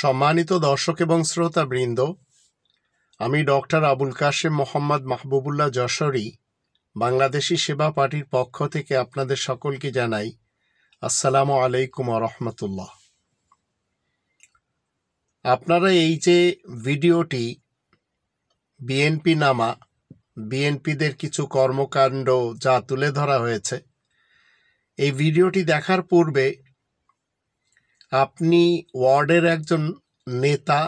সম্মানিত দর্শক এবং শ্রোতাবৃন্দ, আমি ডক্টর আবুল কাশেম মোহাম্মদ মাহবুবুল্লাহ যশোরী বাংলাদেশি সেবা পার্টির পক্ষ থেকে আপনাদের সকলকে জানাই আসসালামু আলাইকুম ওয়া রাহমাতুল্লাহ। আপনারা এই যে ভিডিওটি বিএনপিদের কিছু কর্মকাণ্ড যা তুলে ধরা হয়েছে, এই ভিডিওটি দেখার পূর্বে আপনি ওয়ার্ডের একজন নেতা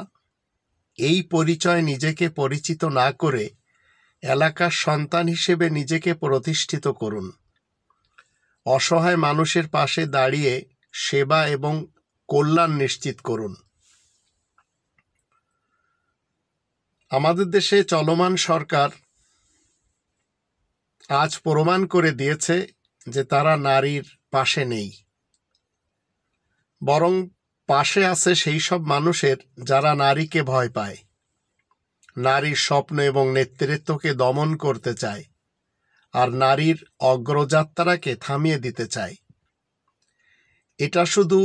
এই পরিচয় নিজেকে পরিচিত না করে এলাকার সন্তান হিসেবে নিজেকে প্রতিষ্ঠিত করুন। অসহায় মানুষের পাশে দাঁড়িয়ে সেবা এবং কল্যাণ নিশ্চিত করুন। আমাদের দেশে চলমান সরকার আজ প্রমাণ করে দিয়েছে যে তারা নারীর পাশে নেই, বরং পাশে আছে সেই সব মানুষের যারা নারীকে ভয় পায়, নারীর স্বপ্ন এবং নেতৃত্বকে দমন করতে চায়, আর নারীর অগ্রযাত্রাকে থামিয়ে দিতে চায়। এটা শুধু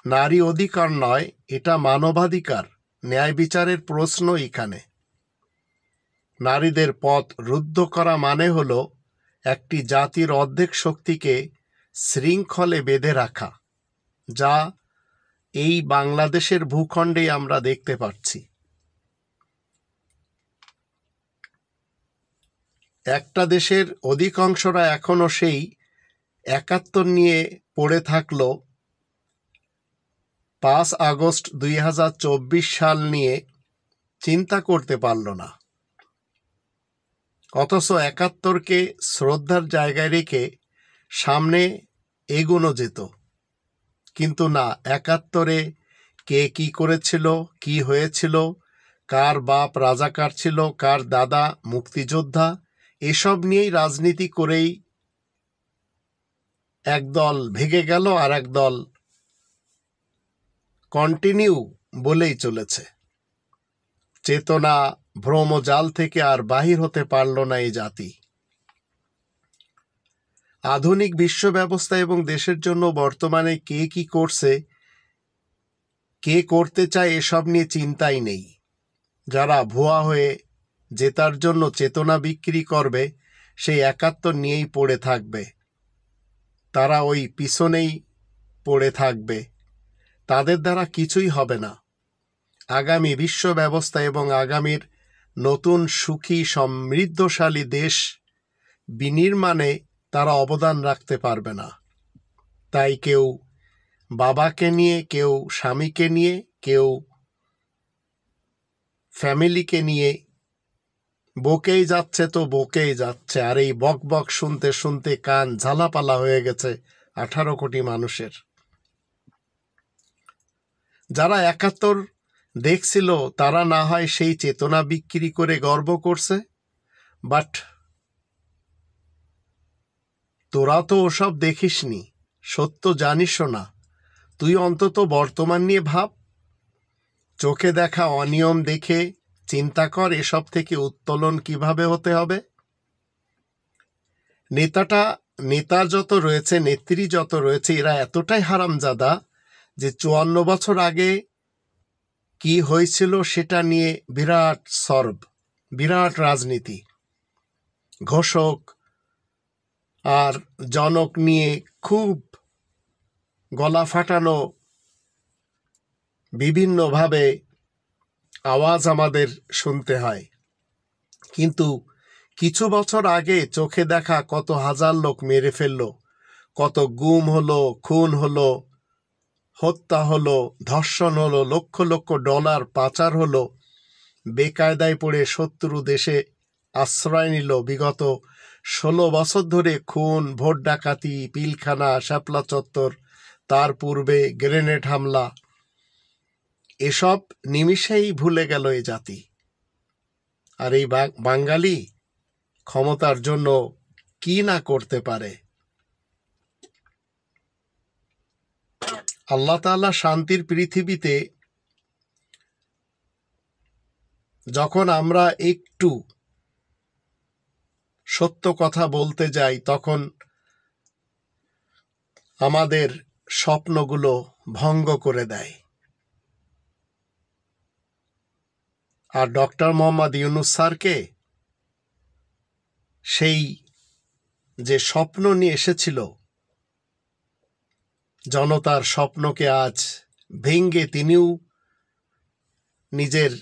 নারী অধিকার নয়, এটা মানবাধিকার, ন্যায় বিচারের প্রশ্ন। এখানে নারীদের পথ রুদ্ধ করা মানে হলো একটি জাতির অর্ধেক শক্তিকে শৃঙ্খলে বেঁধে রাখা, যা এই বাংলাদেশের ভূখণ্ডে আমরা দেখতে পাচ্ছি। একটা দেশের অধিকাংশরা এখনো সেই ৭১ নিয়ে পড়ে থাকলো, ৫ আগস্ট ২০২৪ সাল নিয়ে চিন্তা করতে পারল না। অথচ ৭১কে শ্রদ্ধার জায়গায় রেখে সামনে এগোনো যেত, কিন্তু না, ৭১-এ কে কি করেছিল, কি হয়েছিল, কার বাপ রাজাকার ছিল, কার দাদা মুক্তিযোদ্ধা, এসব নিয়েই রাজনীতি করেই একদল ভেগে গেল আর একদল কন্টিনিউ বলেই চলেছে। চেতনা ভ্রমজাল থেকে আর বাহির হতে পারল না এই জাতি। আধুনিক বিশ্ব ব্যবস্থা এবং দেশের জন্য বর্তমানে কে কি করছে, কে করতে চায়, এসব নিয়ে চিন্তাই নেই। যারা ভুয়া হয়ে জেতার জন্য চেতনা বিক্রি করবে, সেই ৭১ নিয়েই পড়ে থাকবে, তারা ওই পিছনেই পড়ে থাকবে, তাদের দ্বারা কিছুই হবে না। আগামী বিশ্ব ব্যবস্থা এবং আগামীর নতুন সুখী সমৃদ্ধশালী দেশ বিনির্মাণে তারা অবদান রাখতে পারবে না। তাই কেউ বাবাকে নিয়ে, কেউ স্বামীকে নিয়ে, কেউ ফ্যামিলিকে নিয়ে বকেই যাচ্ছে তো বকেই যাচ্ছে। আর এই বক বক শুনতে শুনতে কান ঝালাপালা হয়ে গেছে ১৮ কোটি মানুষের। যারা ৭১ দেখছিল তারা না হয় সেই চেতনা বিক্রি করে গর্ব করছে, বাট তোরা তো ওসব দেখিসনি, সত্য জানিসও না। তুই অন্তত বর্তমান নিয়ে ভাব, চোখে দেখা অনিয়ম দেখে চিন্তা কর এসব থেকে উত্তোলন কিভাবে হতে হবে। নেতা যত রয়েছে, নেত্রী যত রয়েছে, এরা এতটাই হারামজাদা যে ৫৪ বছর আগে কি হয়েছিল সেটা নিয়ে বিরাট রাজনীতি, ঘোষক আর জনক নিয়ে খুব গলা ফাটানো বিভিন্নভাবে আওয়াজ আমাদের শুনতে হয়। কিন্তু কিছু বছর আগে চোখে দেখা কত হাজার লোক মেরে ফেললো, কত গুম হলো, খুন হলো, হত্যা হলো, ধর্ষণ হলো, লক্ষ লক্ষ ডলার পাচার হলো, বেকায়দায় পড়ে শত্রু দেশে আশ্রয় নিল। বিগত ১৬ বছর ধরে খুন, ভোট ডাকাতি, পিলখানা, শাপলা চত্বর, তার পূর্বে গ্রেনেড হামলা, এসব নিমিষেই ভুলে গেল এই জাতি। আর এই বাঙালি ক্ষমতার জন্য কি না করতে পারে। আল্লাহ তাআলা শান্তির পৃথিবীতে যখন আমরা একটু সত্য কথা বলতে যাই, তখন আমাদের স্বপ্নগুলো ভঙ্গ করে দেয়। আর ডক্টর মোহাম্মদ ইউনুস স্যারকে সেই যে স্বপ্ন নিয়ে এসেছিল, জনতার স্বপ্নকে আজ ভেঙ্গে তিনিও নিজের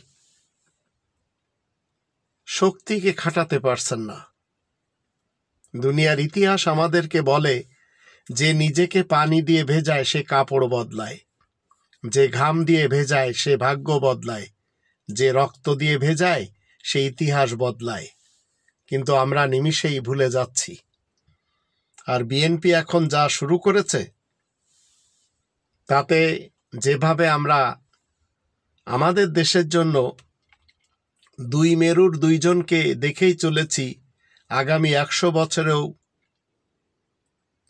শক্তিকে খাটাতে পারছেন না। দুনিয়ার ইতিহাস আমাদেরকে বলে যে নিজেকে পানি দিয়ে ভেজায় সে কাপড় বদলায়, যে ঘাম দিয়ে ভেজায় সে ভাগ্য বদলায়, যে রক্ত দিয়ে ভেজায় সে ইতিহাস বদলায়। কিন্তু আমরা নিমিষেই ভুলে যাচ্ছি। আর বিএনপি এখন যা শুরু করেছে তাতে যেভাবে আমরা আমাদের দেশের জন্য দুই মেরুর দুইজনকে দেখেই চলেছি, আগামী 100 বছরেও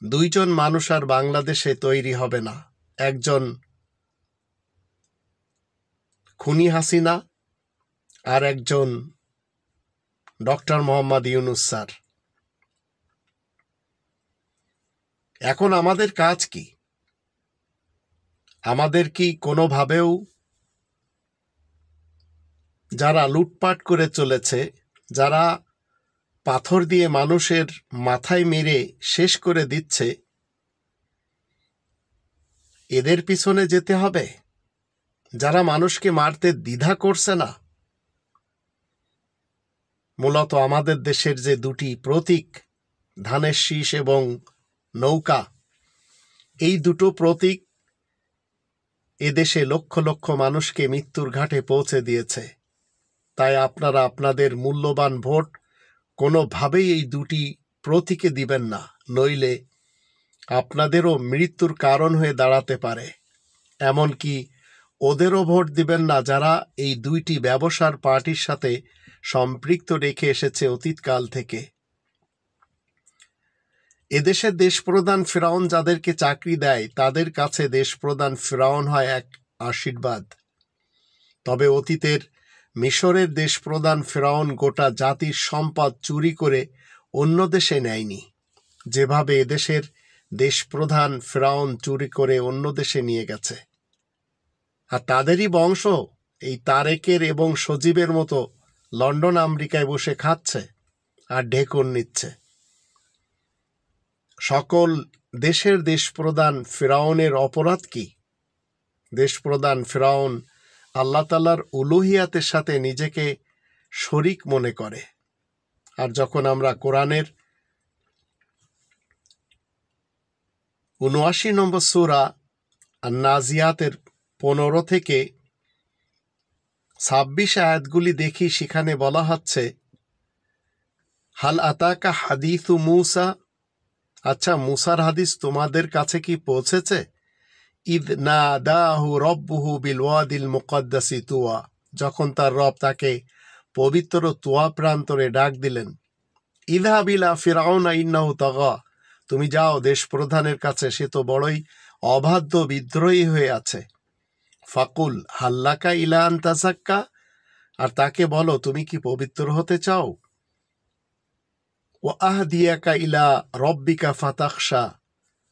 দুইজন মানুষ আর বাংলাদেশে তৈরি হবে না। একজন খুনি হাসিনা আর একজন ডক্টর মোহাম্মদ ইউনুস স্যার। এখন আমাদের কাজ কি? আমাদের কি কোনোভাবেও যারা লুটপাট করে চলেছে, যারা পাথর দিয়ে মানুষের মাথায় মেরে শেষ করে দিচ্ছে, এদের পিছনে যেতে হবে? যারা মানুষকে মারতে দ্বিধা করছে না? মূলত আমাদের দেশের যে দুটি প্রতীক, ধানের শীষ এবং নৌকা, এই দুটো প্রতীক এদেশে লক্ষ লক্ষ মানুষকে মৃত্যুর ঘাটে পৌঁছে দিয়েছে। তাই আপনারা আপনাদের মূল্যবান ভোট কোনোভাবেই এই দুটি প্রতীকে দিবেন না, নইলে আপনাদেরও মৃত্যুর কারণ হয়ে দাঁড়াতে পারে। এমনকি ওদেরও ভোট দিবেন না যারা এই দুইটি ব্যবসার পার্টির সাথে সম্পৃক্ত রেখে এসেছে অতীতকাল থেকে। এদেশের দেশপ্রধান ফিরাউন যাদেরকে চাকরি দেয়, তাদের কাছে দেশপ্রধান ফিরাউন হয় এক আশীর্বাদ। তবে অতীতের মিশরের দেশপ্রধান ফিরাউন গোটা জাতির সম্পদ চুরি করে অন্য দেশে নেয়নি, যেভাবে এদেশের দেশপ্রধান ফিরাউন চুরি করে অন্য দেশে নিয়ে গেছে। আর তাদেরই বংশ এই তারেকের এবং সজীবের মতো লন্ডন আমেরিকায় বসে খাচ্ছে আর ঢেকুর নিচ্ছে। সকল দেশের দেশপ্রধান ফিরাউনের অপরাধ কি? দেশপ্রধান ফিরাউন আল্লাহ তাআলার উলুহিয়াতের সাথে নিজেকে শরিক মনে করে। আর যখন আমরা কোরআনের ৭৯ নম্বর সূরা আন-নাজিয়াতের 15 থেকে 26 আয়াতগুলি দেখি, সেখানে বলা হচ্ছে, হাল আতাকা হাদিসু মূসা, আচ্ছা মুসার হাদিস তোমাদের কাছে কি পৌঁছেছে? ইদ নাদাহু রব্বুহু বিল ওয়াদিল মুকদ্দাসি তুয়া, যখন তার রব তাকে পবিত্র তুয়া প্রান্তরে ডাক দিলেন। ইযহাব ইলা ফিরআউনা ইন্নাহু তাগা, তুমি যাও দেশ প্রধানের কাছে, সে তো বড়ই অবাধ্য বিদ্রোহী হয়ে আছে। ফাকুল হাল্লাকা ইলা আন তাযাক্কা, আর তাকে বলো তুমি কি পবিত্র হতে চাও। ও আহদিয়াকা ইলা রব্বিকা ফাতাখশা,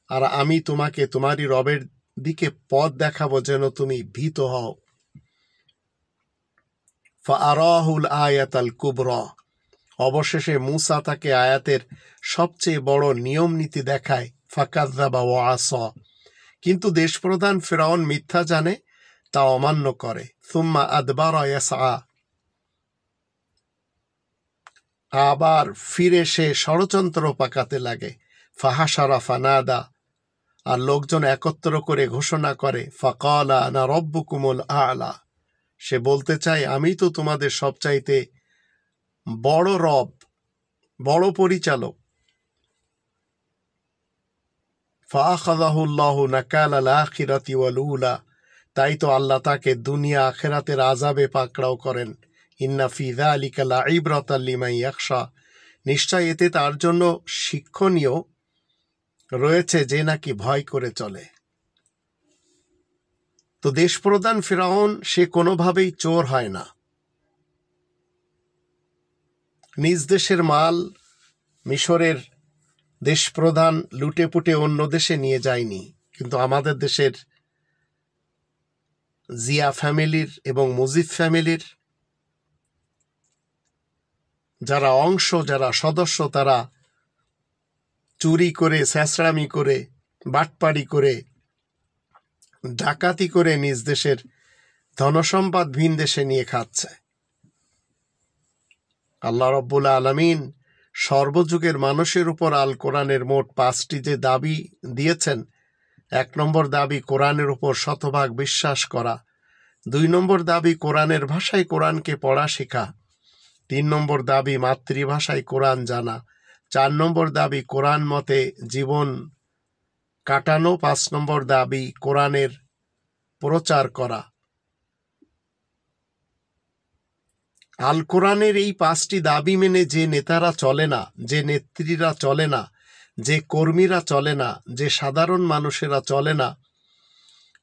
আর আমি তোমাকে তোমারই রবের দিকে পথ দেখাবো যেন তুমি ভীত হও। ফাআরাহুল আয়াতাল কুবরা, অবশেষে মূসা তাকে আয়াতের সবচেয়ে বড় নিয়ম নীতি দেখায়। ফাকাযযাবা ওয়া আসা, কিন্তু দেশপ্রধান ফিরআউন মিথ্যা জানে, তা অমান্য করে। সুম্মা আদবারা ইয়াসআ, আবার ফিরে সে ষড়যন্ত্র পাকাতে লাগে। ফাহাশারা ফানাদা, আর লোকজন একত্র করে ঘোষণা করে, ফাকালা আনা রব্বুকুমুল আ'লা, সে বলতে চায় আমি তো তোমাদের সবচাইতে বড় রব, বড় পরিচালক। ফাআখাযাহুল্লাহু নাকালাল আখিরাতি ওয়াল উলা, তাই তো আল্লাহ তাকে দুনিয়া আখিরাতের আযাবে পাকড়াও করেন। ইন্না ফি যালিকা লাইব্রাতাল লিমান ইয়াখশা, নিশ্চয় এতে তার জন্য শিক্ষণীয় রয়েছে যে নাকি ভয় করে চলে। তো দেশপ্রধান ফিরআউন সে কোনোভাবেই চোর হয় না। নিজ দেশের মাল মিশরের দেশপ্রধান লুটে পুটে অন্য দেশে নিয়ে যায়নি, কিন্তু আমাদের দেশের জিয়া ফ্যামিলির এবং মুজিব ফ্যামিলির যারা অংশ, যারা সদস্য, তারা চুরি করে, ছেঁচড়ামি করে, বাটপাড়ি করে, ডাকাতি করে নিজ দেশের ধনসম্পদ ভিন দেশে নিয়ে খাচ্ছে। আল্লাহ রব্বুল আলামিন সর্বযুগের মানুষের উপর আল কোরআনের মোট 5টি যে দাবি দিয়েছেন, 1 নম্বর দাবি কোরআনের উপর শতভাগ বিশ্বাস করা, 2 নম্বর দাবি কোরআনের ভাষায় কোরআনকে পড়া শেখা, 3 নম্বর দাবি মাতৃভাষায় কোরআন জানা, 4 নম্বর দাবি কোরআন মতে জীবন কাটানো, 5 নম্বর দাবি কোরআনের প্রচার করা। আল কোরআনের এই 5টি দাবি মেনে যে নেতারা চলে না, যে নেত্রীরা চলে না, যে কর্মীরা চলে না, যে সাধারণ মানুষেরা চলে না,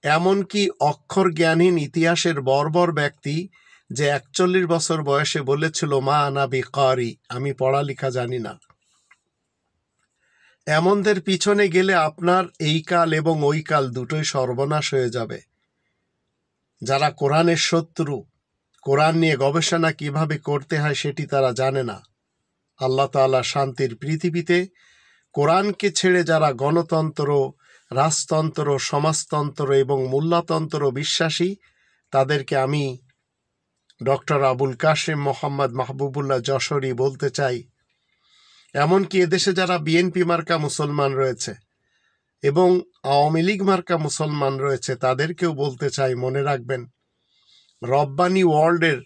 এমনকি অক্ষর জ্ঞানহীন ইতিহাসের বর্বর ব্যক্তি যে 41 বছর বয়সে বলেছিল মা আনা বিকারি, আমি পড়ালেখা জানি না, এমনদের পিছনে গেলে আপনার এই কাল এবং ওই কাল দুটোই সর্বনাশ হয়ে যাবে। যারা কোরআনের শত্রু, কোরআন নিয়ে গবেষণা কিভাবে করতে হয় সেটি তারা জানে না। আল্লাহ তাআলা শান্তির পৃথিবীতে কোরআনকে ছেড়ে যারা গণতন্ত্র, রাজতন্ত্র, সমাজতন্ত্র এবং মোল্লাতন্ত্র বিশ্বাসী, তাদেরকে আমি ডক্টর আবুল কাশেম মোহাম্মদ মাহবুবুল্লাহ যশোরী বলতে চাই, এমনকি এদেশে যারা বিএনপি মার্কা মুসলমান রয়েছে এবং আওয়ামী লীগ মার্কা মুসলমান রয়েছে, তাদেরকেও বলতে চাই, মনে রাখবেন, রব্বানি ওয়ার্ল্ডের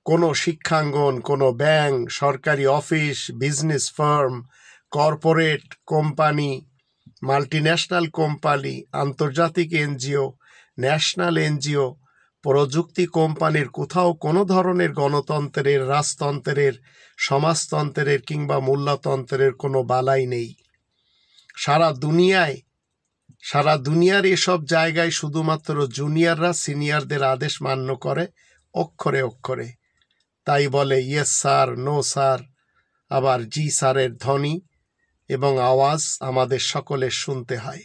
কোনো শিক্ষাঙ্গন, কোনো ব্যাংক, সরকারি office, business farm, corporate company, multinational company, আন্তর্জাতিক এনজিও, ন্যাশনাল এনজিও, প্রযুক্তি কোম্পানির কোথাও কোনো ধরনের গণতন্ত্রের, রাজতন্ত্রের, সমাজতন্ত্রের কিংবা মোল্লাতন্ত্রের কোনো বালাই নেই। সারা দুনিয়ার এসব জায়গায় শুধুমাত্র জুনিয়ররা সিনিয়রদের আদেশ মান্য করে অক্ষরে অক্ষরে। তাই বলে ইয়েস স্যার, নো স্যার, আবার জি স্যারের ধ্বনি এবং আওয়াজ আমাদের সকলের শুনতে হয়।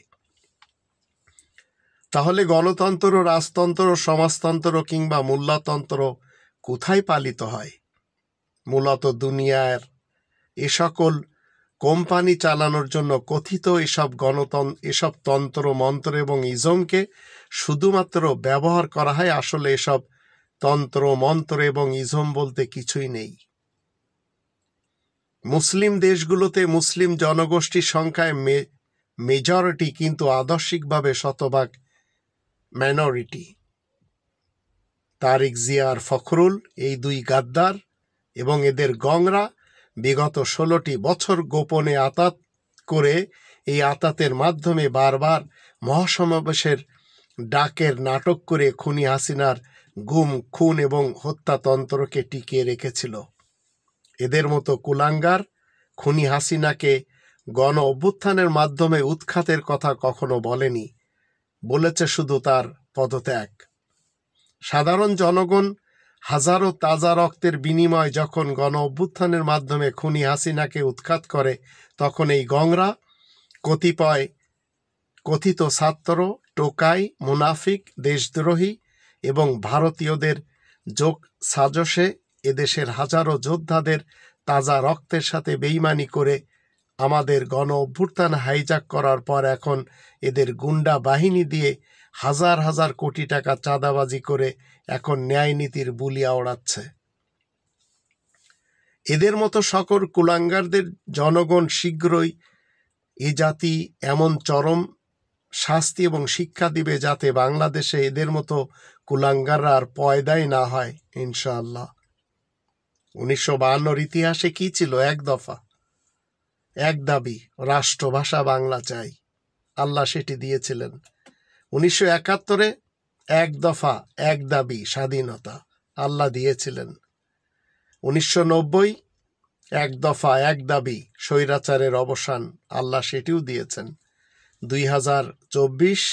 তাহলে গণতন্ত্র, রাজতন্ত্র, সমাজতন্ত্র কিংবা মোল্লাতন্ত্র কোথায় পালিত হয়? মূলত দুনিয়ার এ সকল কোম্পানি চালানোর জন্য কথিত এসব তন্ত্র মন্ত্র এবং ইজমকে শুধুমাত্র ব্যবহার করা হয়। আসলে এসব তন্ত্র মন্ত্র এবং ইজম বলতে কিছুই নেই। মুসলিম দেশগুলোতে মুসলিম জনগোষ্ঠীর সংখ্যায় মেজরিটি, কিন্তু আদর্শিকভাবে শতভাগ মাইনরিটি। তারিক জিয়া আর ফখরুল, এই 2 গাদ্দার এবং এদের গংরা বিগত 16টি বছর গোপনে আতাত করে এই আতাতের মাধ্যমে বারবার মহাসমাবেশের ডাকের নাটক করে খুনি হাসিনার গুম, খুন এবং হত্যাতন্ত্রকে টিকিয়ে রেখেছিল। এদের মতো কুলাঙ্গার খুনি হাসিনাকে গণ অভ্যুত্থানের মাধ্যমে উৎখাতের কথা কখনো বলেনি, বলেছে শুধু তার পদত্যাগ। সাধারণ জনগণ হাজারো তাজা রক্তের বিনিময়ে যখন গণ অভ্যুত্থানের মাধ্যমে খুনি হাসিনাকে উৎখাত করে, তখন এই গংরা কতিপয় কথিত ছাত্র, টোকাই, মুনাফিক, দেশদ্রোহী এবং ভারতীয়দের যোগ সাজশে এদেশের হাজারো যোদ্ধাদের তাজা রক্তের সাথে বেইমানি করে আমাদের গণ অভ্যুত্থান হাইজ্যাক করার পর এখন এদের গুন্ডা বাহিনী দিয়ে হাজার হাজার কোটি টাকা চাঁদাবাজি করে এখন ন্যায় নীতির বুলি আওড়াচ্ছে। এদের মতো সকল কুলাঙ্গারদের জনগণ শীঘ্রই এ জাতি এমন চরম শাস্তি এবং শিক্ষা দিবে যাতে বাংলাদেশে এদের মতো কুলাঙ্গাররা আর পয়দাই না হয়, ইনশাআল্লাহ। 1952 ইতিহাসে কি ছিল? 1 দফা, 1 দাবি, রাষ্ট্রভাষা বাংলা চাই। আল্লাহ সেটি দিয়েছিলেন। 1971 1 দফা, 1 দাবি, স্বাধীনতা, আল্লাহ দিয়েছিলেন। 1990 1 দফা, 1 দাবি, স্বৈরাচারের অবসান, আল্লাহ সেটিও দিয়েছেন। 2024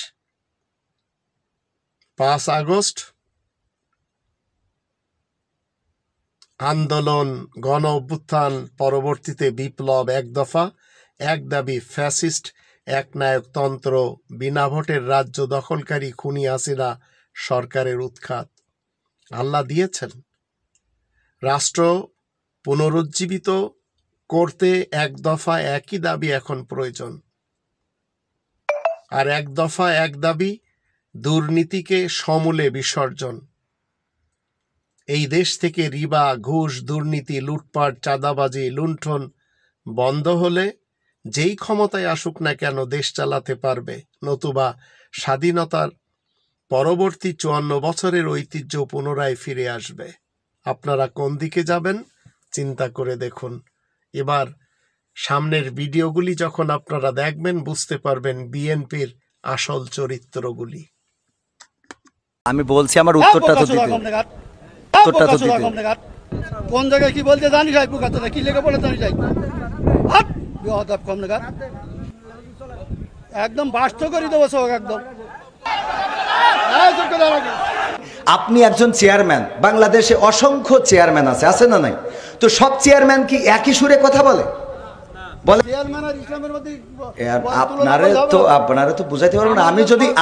5 আগস্ট আন্দোলন, গণ অভ্যুত্থান, পরবর্তীতে বিপ্লব, 1 দফা, 1 দাবি, ফ্যাসিস্ট একনায়কতন্ত্র, বিনা ভোটের রাজ্য দখলকারী খুনি হাসিনা সরকারের উৎখাত, আল্লাহ দিয়েছেন। রাষ্ট্র পুনরুজ্জীবিত করতে এক দফা একই দাবি এখন প্রয়োজন। আর এক দফা এক দাবি, দুর্নীতিকে সমূলে বিসর্জন। এই দেশ থেকে রিবা, ঘুষ, দুর্নীতি, লুটপাট, চাঁদাবাজি, লুণ্ঠন বন্ধ হলে যেই ক্ষমতায় আসুক না কেন দেশ চালাতে পারবে, নতুবা স্বাধীনতার পরবর্তী 54 বছরের ঐতিহ্য পুনরায় ফিরে আসবে। আপনারা কোন দিকে যাবেন চিন্তা করে দেখুন। এবার সামনের ভিডিওগুলি যখন আপনারা দেখবেন বুঝতে পারবেন বিএনপির আসল চরিত্রগুলি। আমি বলছি আমার উত্তরটা তো দিতে, উত্তরটা তো দিতে। কোন জায়গায় কি বলতে জানি যাই, বুকাতে কি লেগে পড়ে জানি যাই, হাট বিহদাব কম লাগাত, একদম বাস্ত করে দেবো সব একদম। আপনি একজন চেয়ারম্যান, বাংলাদেশে অসংখ্য চেয়ারম্যান আছে না নাই? তো সব চেয়ারম্যান কি একই সুরে কথা বলে? আপনারা তো বুঝাইতে পারবেন না।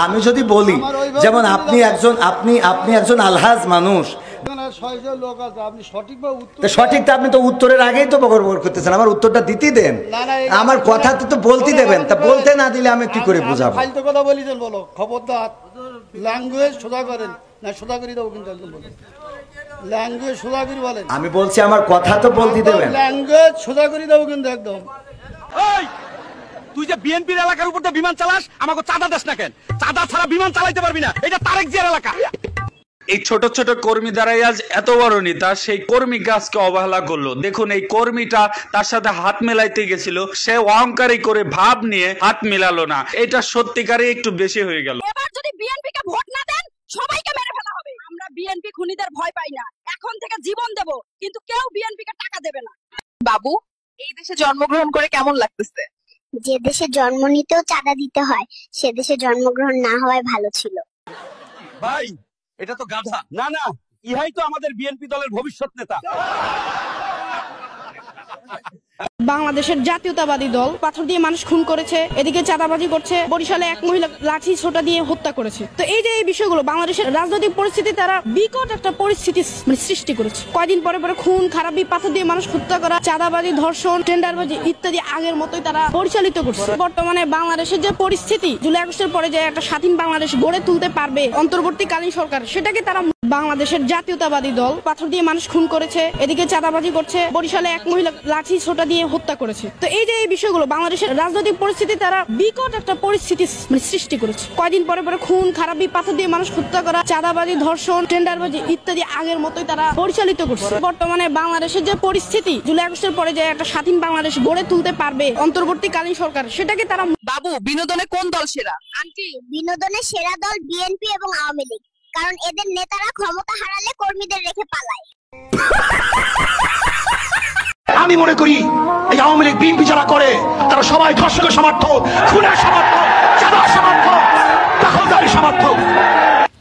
আমি যদি বলি, যেমন আপনি একজন আলহাজ মানুষ, সঠিকটা আপনি তো উত্তরের আগেই তো বকর করতেছেন। আমার উত্তরটা দিতে দেন, আমার কথা তো বলতে দেবেন। তা বলতে না দিলে আমি কি করে বুঝাবো? ফালতু কথা বলি দেন, বলো খবরদার, ল্যাঙ্গুয়েজ সোজা করেন না, সোজা করে দেবো কিন্তু একদম বলেন, ল্যাঙ্গুয়েজ সোজা করে বলেন। আমি বলছি আমার কথা তো বলতে দেবেন, ল্যাঙ্গুয়েজ সোজা করে দেবো কিন্তু একদম। তুই যে বিএনপির এলাকার উপর বিমান চালাস, আমাকে চাঁদা দেশ না কেন? চাঁদা ছাড়া বিমান চালাইতে পারবি না, এটা তারেক জিয়ার এলাকা। এই ছোট ছোট কর্মী দ্বারাই আজ এত বড় নেতা সেই কর্মী গাছকে অবহেলা করলো। দেখুন এই কর্মীটা তার সাথে হাত মেলাইতে গেছিল, সে অহংকারী করে ভাব নিয়ে হাত মেলালো না। এটা সত্যিকারে একটু বেশি হয়ে গেল। এবার যদি বিএনপি কে ভোট না দেন সবাইকে মেরে ফেলা হবে। আমরা বিএনপি খুনিদের ভয় পাই না, এখন থেকে জীবন দেব, কিন্তু কেউ বিএনপি কে টাকা দেবে না। বাবু, এই দেশে জন্মগ্রহণ করে কেমন লাগতেছে? যে দেশে জন্ম নিতেও চাঁদা দিতে হয় সে দেশে জন্মগ্রহণ না হওয়ায় ভালো ছিল। ভাই এটা তো গাধা। না না, ইহাই তো আমাদের বিএনপি দলের ভবিষ্যৎ নেতা। বাংলাদেশের জাতীয়তাবাদী দল পাথর দিয়ে মানুষ খুন করেছে, এদিকে চাঁদাবাজি করছে, বরিশালে এক মহিলা লাঠি ছোটা দিয়ে হত্যা করেছে। তো এই যে এই বিষয়গুলো বাংলাদেশের রাজনৈতিক পরিস্থিতি তারা বিকট একটা পরিস্থিতি সৃষ্টি করেছে। কয়দিন পরে পরে খুন খারাপি, পাথর দিয়ে মানুষ হত্যা করা, চাঁদাবাজি, ধর্ষণ, টেন্ডারবাজি ইত্যাদি আগের মতোই তারা পরিচালিত করছে। বর্তমানে বাংলাদেশের যে পরিস্থিতি, জুলাই আগস্টের পরে যে একটা স্বাধীন বাংলাদেশ গড়ে তুলতে পারবে অন্তর্বর্তীকালীন সরকার, সেটাকে তারা বাংলাদেশের জাতীয়তাবাদী দল পাথর দিয়ে মানুষ খুন করেছে, এদিকে চাঁদাবাজি করছে, বরিশালে এক মহিলা লাঠি ছোটা দিয়ে হত্যা করেছে। তো এই যে এই বিষয়গুলো বাংলাদেশের রাজনৈতিক পরিস্থিতি তারা বিকট একটা পরিস্থিতি সৃষ্টি করেছে। কয়দিন পরে পরে খুন খারাপি, পাথর দিয়ে মানুষ হত্যা করা, চাঁদাবাজি, ধর্ষণ, টেন্ডারবাজি ইত্যাদি আগের মতোই তারা পরিচালিত করছে। বর্তমানে বাংলাদেশের যে পরিস্থিতি, জুলাই আগস্টের পরে যে একটা স্বাধীন বাংলাদেশ গড়ে তুলতে পারবে অন্তর্বর্তীকালীন সরকার, সেটাকে তারা। বাবু, বিনোদনে কোন দল সেরা? আন্টি, বিনোদনের সেরা দল বিএনপি এবং আওয়ামী লীগ, কারণ এদের নেতারা ক্ষমতা হারালে কর্মীদের রেখে পালায়। আমি মনে করি এই আওয়ামী লীগ বিএনপি যারা করে তারা সবাই ধর্ষকের সমর্থক, খুনের সমর্থক, চাঁদার সমর্থক, দখলদারি সমর্থক।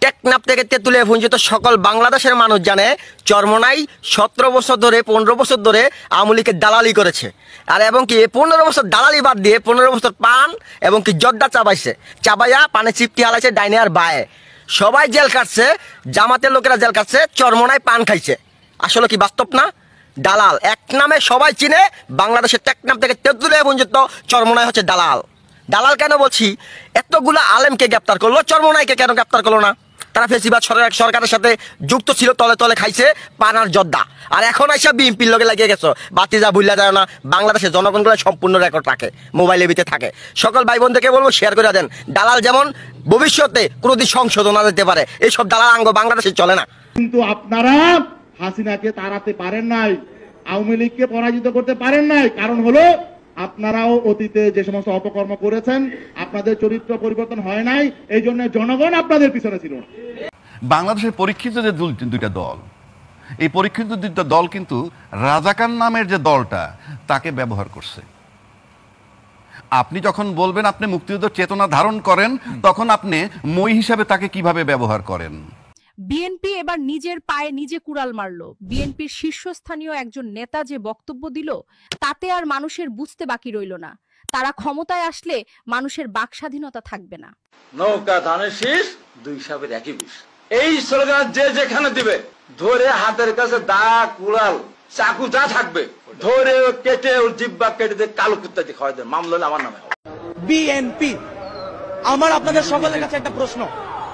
টেকনাফ থেকে তেঁতুলিয়া পর্যন্ত সকল বাংলাদেশের মানুষ জানে চরমোনাই 17 বছর ধরে 15 বছর ধরে আওয়ামী লীগের দালালি করেছে। আর এবং কি 15 বছর দালালি বাদ দিয়ে 15 বছর পান এবং কি জর্দা চাবাইছে, চাবাইয়া পানে চিপটি হালাইছে ডাইনে আর বায়ে। সবাই জেল কাটছে, জামাতের লোকেরা জেল কাটছে, চরমোনাই পান খাইছে। আসলে কি বাস্তব না? দালাল এক নামে সবাই চিনে, বাংলাদেশের টেকনাফ থেকে তেঁতুলিয়া পর্যন্ত চরমোনাই হচ্ছে দালাল। দালাল কেন বলছি? এতগুলা আলেমকে গ্রেপ্তার করলো, চরমোনাইকে কেন গ্রেপ্তার করলো না? তারা ফেসিবাদ সরকারের সাথে যুক্ত ছিল, তলে তলে খাইছে পানার জর্দা। আর এখন আইসা বিএনপির লগে লাগিয়ে গেছো। বাতি যা ভুললা যায় না, বাংলাদেশের জনগণগুলো সম্পূর্ণ রেকর্ড রাখে, মোবাইলের ভিতরে থাকে। সকল ভাই বোনদেরকে বলবো শেয়ার করে দেন। দালাল যেমন ভবিষ্যতে কোনোদিন সংশোধন না যেতে পারে, এইসব দালাল আঙ্গ বাংলাদেশে চলে না। কিন্তু আপনারা হাসিনাকে তাড়াতে পারেন নাই, আওয়ামী লীগকে পরাজিত করতে পারেন নাই। কারণ হলো আপনারাও অতীতে যে সমস্ত অপকর্ম করেছেন, আপনাদের চরিত্র পরিবর্তন হয় নাই, এই জন্য জনগণ আপনাদের পিছনে ছিল না। বাংলাদেশের পরীক্ষিত যে দুইটা দল, এই পরীক্ষিত দুইটা দল কিন্তু রাজাকার নামের যে দলটা তাকে ব্যবহার করছে। আপনি যখন বলবেন আপনি মুক্তিযুদ্ধ চেতনা ধারণ করেন, তখন আপনি মই হিসাবে তাকে কিভাবে ব্যবহার করেন? বিএনপি এবার নিজের পায়ে নিজে কুড়াল মারলো। বিএনপির শীর্ষস্থানীয় একজন নেতা যে বক্তব্য দিল, তাতে আর মানুষের বুঝতে বাকি রইল না তারা ক্ষমতায় আসলে মানুষের বাক স্বাধীনতা থাকবে না। নৌকা ধানের শীষ, দুই সাপের একই বিষ। এই স্লোগান যে যেখানে দিবে, ধরে হাতের কাছে দা কুড়াল চাকু যা থাকবে ধরে কেটে ওর জিব্বা কেটে দিয়ে কালো কুত্তা দিয়ে খাওয়াই দেন, মামলা হলে আমার নামে হবে। বিএনপি, আমার আপনাদের সকলের কাছে একটা প্রশ্ন,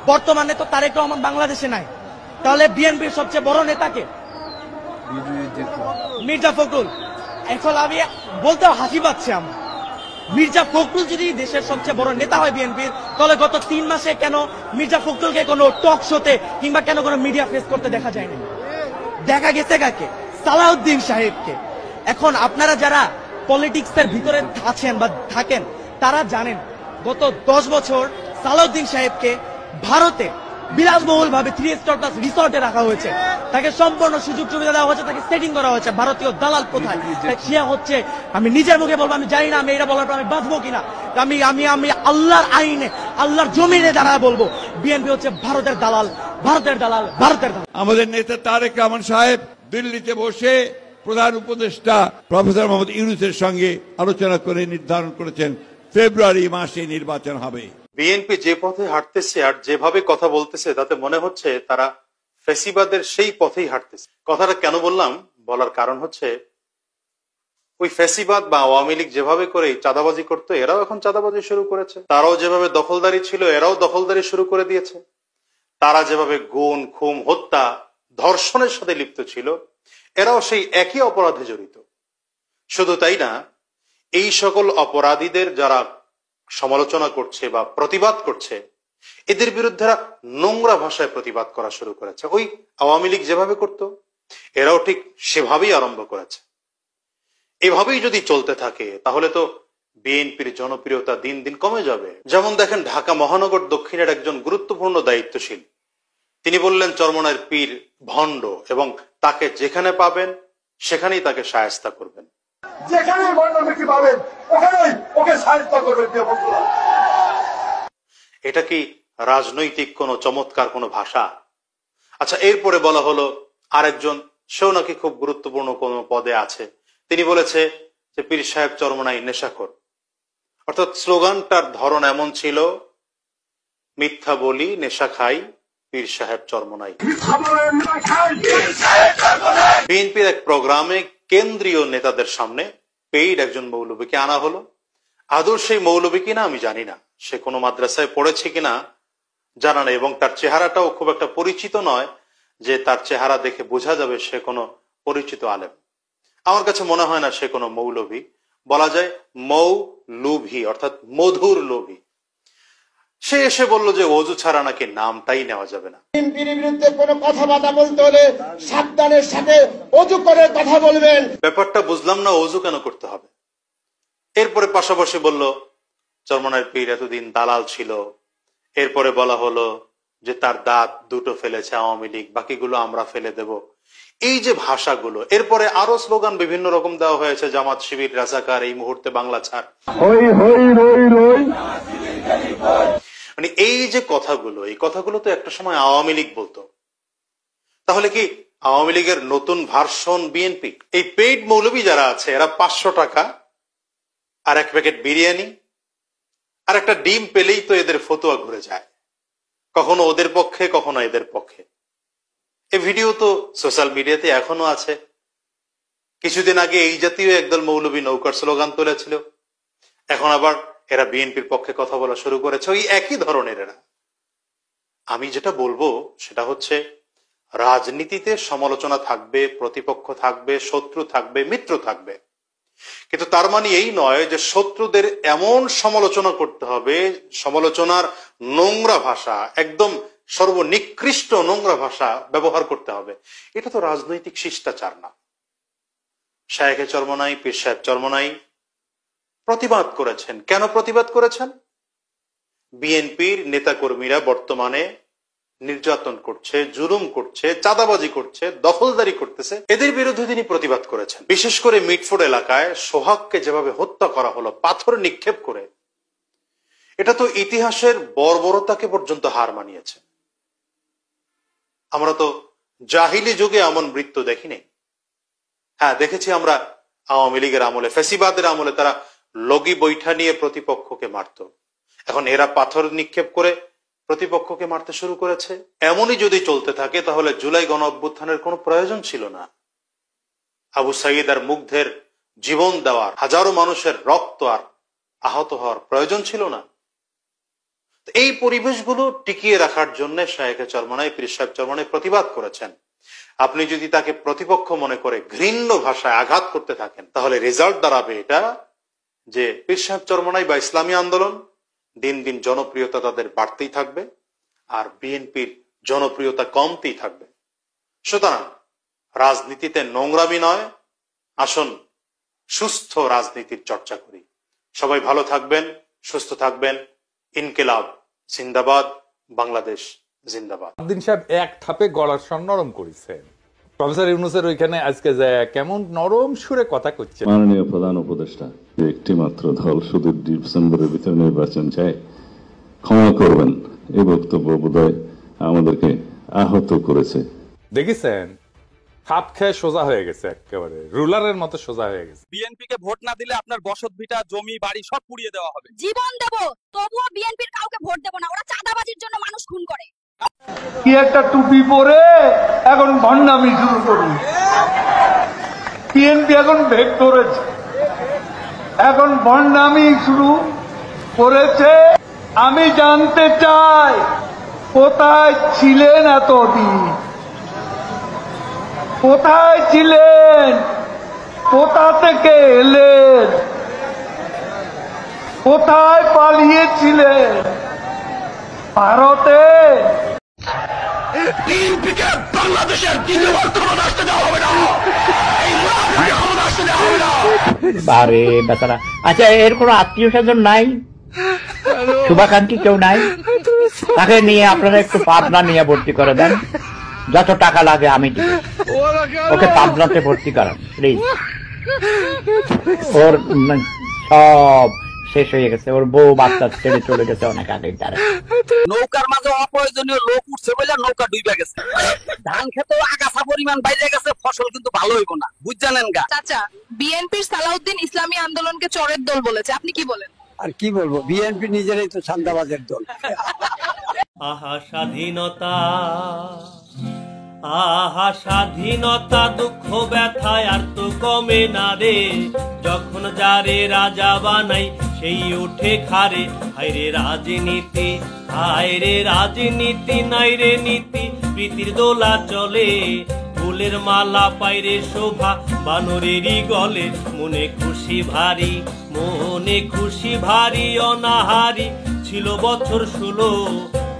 বর্তমানে তো তারেক রহমান বাংলাদেশে নাই, তাহলে বিএনপির সবচেয়ে বড় নেতাকে? মির্জা ফখরুল। এখন আমি বলতে হাসি পাচ্ছে আমার, মির্জা ফখরুল যদি দেশের সবচেয়ে বড় নেতা হয় বিএনপির, তাহলে গত 3 মাসে কেন মির্জা ফখরুলকে কোনো টক শোতে কিংবা কেন কোনো মিডিয়া ফেস করতে দেখা যায়নি? দেখা গেছে কাকে? সালাউদ্দিন সাহেবকে। এখন আপনারা যারা পলিটিক্সের ভিতরে আছেন বা থাকেন তারা জানেন গত 10 বছর সালাউদ্দিন সাহেবকে ভারতে বিলাসবহুল ভাবে 3 স্টার প্লাস রিসর্টে রাখা হয়েছে, তাকে সম্পূর্ণ সুযোগ সুবিধা দেওয়া হয়েছে, তাকে সেটিং করা হয়েছে। ভারতীয় দালাল কোথায় সে হচ্ছে, আমি নিজের মুখে বলবো, আমি জানি না আমি এটা বলার পর আমি বাঁচবো কিনা, আমি আমি আমি আল্লাহর আইনে আল্লাহর জমিনে দাঁড়ায় বলবো বিএনপি হচ্ছে ভারতের দালাল, ভারতের দালাল, ভারতের দালাল। আমাদের নেতা তারেক রহমান সাহেব দিল্লিতে বসে প্রধান উপদেষ্টা প্রফেসর মোহাম্মদ ইউনূসের সঙ্গে আলোচনা করে নির্ধারণ করেছেন ফেব্রুয়ারি মাসে নির্বাচন হবে। বিএনপি যে পথে হাঁটতেছে আর যেভাবে কথা বলতেছে তাতে মনে হচ্ছে তারা ফ্যাসিবাদের সেই পথেই হাঁটতেছে। কথাটা কেন বললাম, বলার কারণ হচ্ছে ওই ফ্যাসিবাদ বা আওয়ামী লীগ যেভাবে করে চাঁদাবাজি করতো, এরাও এখন চাঁদাবাজি শুরু করেছে। তারাও যেভাবে দখলদারি ছিল, এরাও দখলদারি শুরু করে দিয়েছে। তারা যেভাবে গুম, খুন, হত্যা, ধর্ষণের সাথে লিপ্ত ছিল, এরাও সেই একই অপরাধে জড়িত। শুধু তাই না, এই সকল অপরাধীদের যারা সমালোচনা করছে বা প্রতিবাদ করছে, এদের বিরুদ্ধে নোংরা ভাষায় প্রতিবাদ করা শুরু করেছে। ওই আওয়ামী লীগ যেভাবে করত, এরাও ঠিক সেভাবেই আরম্ভ করেছে। এভাবেই যদি চলতে থাকে তাহলে তো বিএনপির জনপ্রিয়তা দিন দিন কমে যাবে। যেমন দেখেন, ঢাকা মহানগর দক্ষিণের একজন গুরুত্বপূর্ণ দায়িত্বশীল তিনি বললেন চরমনাইয়ের পীর ভণ্ড এবং তাকে যেখানে পাবেন সেখানেই তাকে শায়েস্তা করবেন। যেখানে ভণ্ডকে পাবেন ওখানেই ওকে শায়েস্তা করবেন। এটা কি রাজনৈতিক কোনো চমৎকার কোনো ভাষা? আচ্ছা, এরপরে বলা হলো আরেকজন, সেও নাকি খুব গুরুত্বপূর্ণ কোনো পদে আছে, তিনি বলেছে যে পীর সাহেব চরমনাই নেশাখোর। অর্থাৎ স্লোগানটার ধরন এমন ছিল, মিথ্যা বলি, নেশা খাই, পীর সাহেব চরমনাই। বিএনপির এক প্রোগ্রামে কেন্দ্রীয় নেতাদের সামনে পেইড একজন মৌলবীকে আনা হলো। আদৌ সেই মৌলবী কিনা আমি জানি না, সে কোনো মাদ্রাসায় পড়েছে কিনা জানা নেই, এবং তার চেহারাটাও খুব একটা পরিচিত নয় যে তার চেহারা দেখে বোঝা যাবে সে কোনো পরিচিত আলেম। আমার কাছে মনে হয় না সে কোনো মৌলবী, বলা যায় মৌলুভী, অর্থাৎ মধুর লোভী। সে এসে বলল যে ওযু ছাড়া নাকি নামটাই নেওয়া যাবে না। বিএনপির বিরুদ্ধে কোনো কথাবার্তা বলতে হলে সাবধানের সাথে ওযু করে কথা বলবেন। ব্যাপারটা বুঝলাম না, ওযু কেন করতে হবে? এরপরে পাশাপাশি বলল চরমনাইয়ের পীর এতদিন দালাল ছিল। এরপরে বলা হলো যে তার দাঁত দুটো ফেলেছে আওয়ামী লীগ, বাকিগুলো আমরা ফেলে দেব। এই যে ভাষাগুলো, এরপরে আরো স্লোগান বিভিন্ন রকম দেওয়া হয়েছে, জামাত শিবির রাজাকার, এই মুহূর্তে বাংলা ছাড়। মানে এই যে কথাগুলো, এই কথাগুলো তো একটা সময় আওয়ামী লীগ বলতো। তাহলে কি আওয়ামী লীগের নতুন ভার্সন বিএনপি? এই পেইড মৌলবী যারা আছে এরা 500 টাকা আর এক প্যাকেট বিরিয়ানি আর একটা ডিম পেলেই তো এদের ফতোয়া ঘুরে যায়, কখনো ওদের পক্ষে কখনো এদের পক্ষে। এই ভিডিও তো সোশ্যাল মিডিয়াতে এখনো আছে। কিছুদিন আগে এই জাতীয় একদল মৌলবী নৌকার স্লোগান তুলেছিল, এখন আবার এরা বিএনপির পক্ষে কথা বলা শুরু করেছে, ওই একই ধরনের এরা। আমি যেটা বলবো সেটা হচ্ছে, রাজনীতিতে সমালোচনা থাকবে, প্রতিপক্ষ থাকবে, শত্রু থাকবে, মিত্র থাকবে, কিন্তু তার মানে এই নয় যে শত্রুদের এমন সমালোচনা করতে হবে, সমালোচনার নোংরা ভাষা, একদম সর্বনিকৃষ্ট নোংরা ভাষা ব্যবহার করতে হবে। এটা তো রাজনৈতিক শিষ্টাচার না। শায়েখে চরমনাই, পীর সাহেব চরমনাই প্রতিবাদ করেছেন। কেন প্রতিবাদ করেছেন? বিএনপির নেতাকর্মীরা বর্তমানে নির্যাতন করছে, জুলুম করছে, চাঁদাবাজি করছে, দখলদারি করতেছে, এদের বিরুদ্ধে তিনি প্রতিবাদ করেছেন। বিশেষ করে মিটফোর্ড এলাকায় সোহাগকে যেভাবে হত্যা করা হলো পাথর নিক্ষেপ করে, এটা তো ইতিহাসের বর্বরতাকে পর্যন্ত হার মানিয়েছে। আমরা তো জাহিলি যুগে এমন মৃত্যু দেখিনি। হ্যাঁ, দেখেছি আমরা আওয়ামী লীগের আমলে, ফ্যাসিবাদের আমলে তারা লগি বৈঠা নিয়ে প্রতিপক্ষকে মারত। এখন এরা পাথর নিক্ষেপ করে প্রতিপক্ষকে মারতে শুরু করেছে। এমনই যদি চলতে থাকে তাহলে জুলাই গণ অভ্যুত্থানের কোনো প্রয়োজন ছিল না। আবু সাঈদ আর মুগ্ধের জীবন দেওয়ার, হাজারো মানুষের রক্ত আর আহত হওয়ার প্রয়োজন ছিল না? এই পরিবেশগুলো টিকিয়ে রাখার জন্য শায়েখে চরমনাই, পীর সাহেব চরমনাই প্রতিবাদ করেছেন। আপনি যদি তাকে প্রতিপক্ষ মনে করে ঘৃণ্য ভাষায় আঘাত করতে থাকেন, তাহলে রেজাল্ট দাঁড়াবে এটা যে পীর সাহেব চরমনাই বা ইসলামী আন্দোলন দিন দিন জনপ্রিয়তা তাদের বাড়তেই থাকবে, আর বিএনপির জনপ্রিয়তা কমতেই থাকবে। সুতরাং রাজনীতিতে নোংরামি নয়, আসুন সুস্থ রাজনীতির চর্চা করি। সবাই ভালো থাকবেন, সুস্থ থাকবেন। ইনকিলাব জিন্দাবাদ, বাংলাদেশ জিন্দাবাদ। দিন সাহেব এক থাপে গলার স্বর নরম করেছেন। প্রফেসর ইউনূসের ওইখানে আজকে যায় কেমন নরম সুরে কথা করছে। মাননীয় প্রধান উপদেষ্টা, একটি মাত্র দল শুধু ডিসেম্বরের ভিতরে নির্বাচন চায়, ক্ষমা করবেন, এই বক্তব্য বোধহয় আমাদেরকে আহত করেছে। দেখেছেন হাত খেয়ে সোজা হয়ে গেছে, একেবারে রুলারের মতো সোজা হয়ে গেছে। বিএনপি কে ভোট না দিলে আপনার বসত ভিটা, জমি বাড়ি সব পুড়িয়ে দেওয়া হবে। জীবন দেব, তবুও বিএনপির কাউকে ভোট দেব না। ওরা চাঁদাবাজির জন্য মানুষ খুন করে। কি একটা টুপি পরে এখন ভণ্ডামি শুরু করি। বিএনপি এখন ভেগ করেছে, এখন ভণ্ডামি শুরু করেছে। আমি জানতে চাই কোথায় ছিলেন এতদিন, কোথায় ছিলেন, কোথা থেকে এলেন, কোথায় পালিয়েছিলেন? ভারতে বাংলাদেশের দ্বিতীয়বার ক্ষমতা আসতে দেওয়া হবে না, এই মুনাফিককে ক্ষমতা আসতে দেওয়া হবে না। আরে বেচারা, আচ্ছা এর কোনো আত্মীয় স্বজন নাই, শুভাকাঙ্ক্ষী কেউ নাই? তাকে নিয়ে আপনারা একটু পাবনা নিয়ে ভর্তি করে দেন, যত টাকা লাগে আমি দিব। ওকে পাবনাতে ভর্তি করান প্লিজ। ওর সব শেষ হয়ে গেছে, ওর বউ বাচ্চা ছেড়ে চলে গেছে অনেক আগে। তারা নৌকার মাঝে অপ্রয়োজনীয় লোক উঠছে বলে নৌকা ডুবে গেছে। ধান খেতে আগাছা পরিমাণ বাইরে গেছে, ফসল কিন্তু ভালো হইব না, বুঝছেন গা? চাচা, বিএনপির সালাউদ্দিন ইসলামী আন্দোলনকে চোরের দল বলেছে, আপনি কি বলেন? আর কি বলবো, বিএনপি নিজেরাই তো চাঁদাবাজের দল। আহা স্বাধীনতা, আহা স্বাধীনতা, দুঃখ ব্যথায় আর তো কমে না রে। যখন যারে রাজা বানাই সেই উঠে খারে। হায়রে রাজনীতি, হায়রে রাজনীতি, নাইরে নীতি, প্রীতির দোলা চলে। ফুলের মালা পাইরে শোভা বানরেরই গলে। মনে খুশি ভারী, মনে খুশি ভারী, অনাহারি ছিল বছর 16।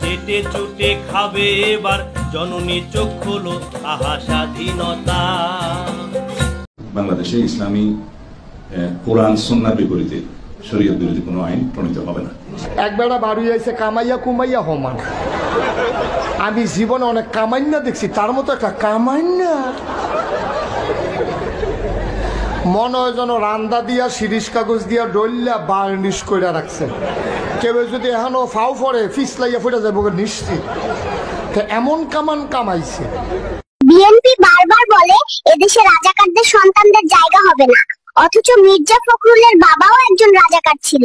চেটে চুটে খাবে এবার জননী চোখ হলো। আহা স্বাধীনতা। বাংলাদেশে ইসলামী কোরআন সুন্নাহর বিপরীতে শরীয়ত বিরোধী কোনো আইন প্রণীত হবে না। একবেলা বাড়ি আইছে কামাইয়া কুমাইয়া হমান। আমি জীবনে অনেক কামাইন্না দেখছি, তার মতো একটা কামাইন্না মনে হয় যেন রান্দা দিয়া শিরিষ কাগজ দিয়া ডল্লা বার্নিশ করে রাখছে। কেউ যদি এখনো ফাও পরে ফিসলাইয়া ফুটে যাবো নিশ্চিত। এমন কামান কামাইছে। বিএনপি বারবার বলে এদেশে রাজাকারদের সন্তানদের জায়গা হবে না, অথচ মির্জা ফখরুলের বাবাও একজন রাজাকার ছিল।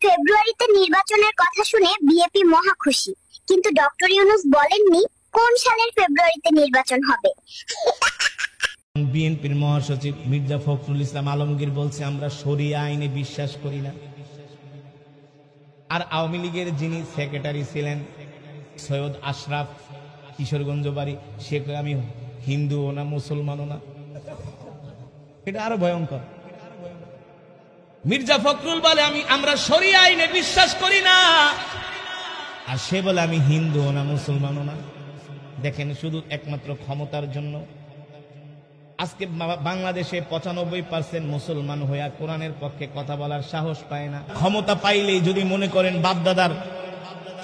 ফেব্রুয়ারিতে নির্বাচনের কথা শুনে বিএনপি মহা খুশি, কিন্তু ডক্টর ইউনূস বলেননি কোন সালের ফেব্রুয়ারিতে নির্বাচন হবে। বিএনপির মহাসচিব মির্জা ফখরুল ইসলাম আলমগীর বলছে আমরা শরিয়া আইনে বিশ্বাস করি না। আর আওয়ামী লীগের যিনি সেক্রেটারি ছিলেন সৈয়দ আশরাফ, কিশোরগঞ্জ বাড়ি, সে আমি হিন্দুও না মুসলমানও না। এটা আরো ভয়ঙ্কর। মির্জা ফখরুল বলে আমরা শরিয়া আইনে বিশ্বাস করি না, আর সে বলে আমি হিন্দুও না মুসলমানও না। দেখেন, শুধু একমাত্র ক্ষমতার জন্য আজকে বাংলাদেশে 95% মুসলমান হইয়া কোরআনের পক্ষে কথা বলার সাহস পায় না। ক্ষমতা পাইলেই যদি মনে করেন বাপদাদার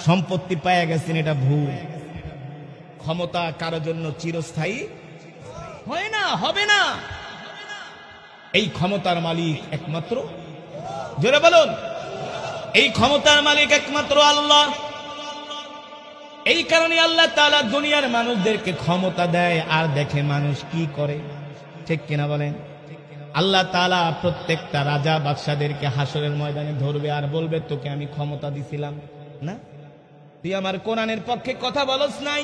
সম্পত্তি পাইয়া গেছেন, এটা ভুল। ক্ষমতা কারোর জন্য চিরস্থায়ী হয় না, হবে না। এই ক্ষমতার মালিক একমাত্র, জোরে বলুন, এই ক্ষমতার মালিক একমাত্র আল্লাহ। এই কারণে আল্লাহ তাআলা দুনিয়ার মানুষদেরকে ক্ষমতা দেয় আর দেখে মানুষ কি করে, ঠিক কিনা বলেন? আল্লাহ তাআলা প্রত্যেকটা রাজা বাদশাদেরকে হাসরের ময়দানে ধরবে আর বলবে তোকে আমি ক্ষমতা দিছিলাম না, তুই আমার কোরআনের পক্ষে কথা বলস নাই,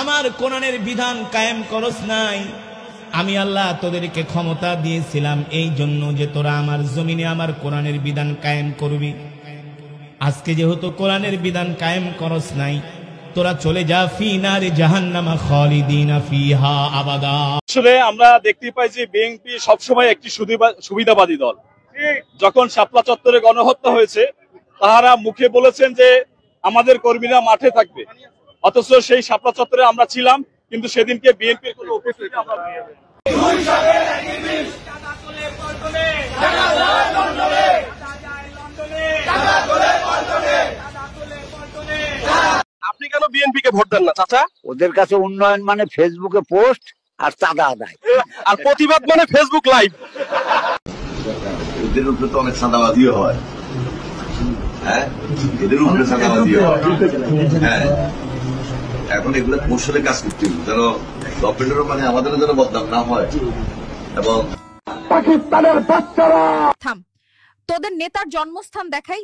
আমার কোরআনের বিধান কায়েম করস নাই, আমি আল্লাহ তোদেরকে ক্ষমতা দিয়েছিলাম এই জন্য যে তোরা আমার জমিনে আমার কোরআনের বিধান কায়েম করবি। আজকে যেহেতু কোরআনের বিধান কায়েম করস নাই, তোরা চলে যা ফি নারে জাহান্নামা খালিদিনা ফিহা আবাদা। আসলে আমরা দেখতে পাই যে বিএনপি সবসময় একটি সুবিধাবাদী দল। যখন শাপলা চত্বরে গণহত্যা হয়েছে, তাহারা মুখে বলেছেন যে আমাদের কর্মীরা মাঠে থাকবে, অথচ সেই শাপলা চত্বরে আমরা ছিলাম, কিন্তু সেদিনকে বিএনপির কোনো উপস্থিতি আমরা আপনি কেন বিএনপি কে ভোট দেন না চাচা? ওদের কাছে উন্নয়ন মানে ফেসবুকে পোস্ট আর চাঁদা আদায়, আর প্রতিবাদ মানে ফেসবুক লাইভ। এদের উপরে তো অনেক চাঁদাবাদিও হয়, হ্যাঁ এদের উপরে চাঁদাবাদিও হয়। হ্যাঁ এখন এগুলো কৌশলে কাজ করতে হবে যেন গভর্নমেন্টেরও মানে আমাদেরও যেন বদনাম না হয়। এবং পাকিস্তানের বাচ্চারা থাম, তোদের নেতার জন্মস্থান দেখাই।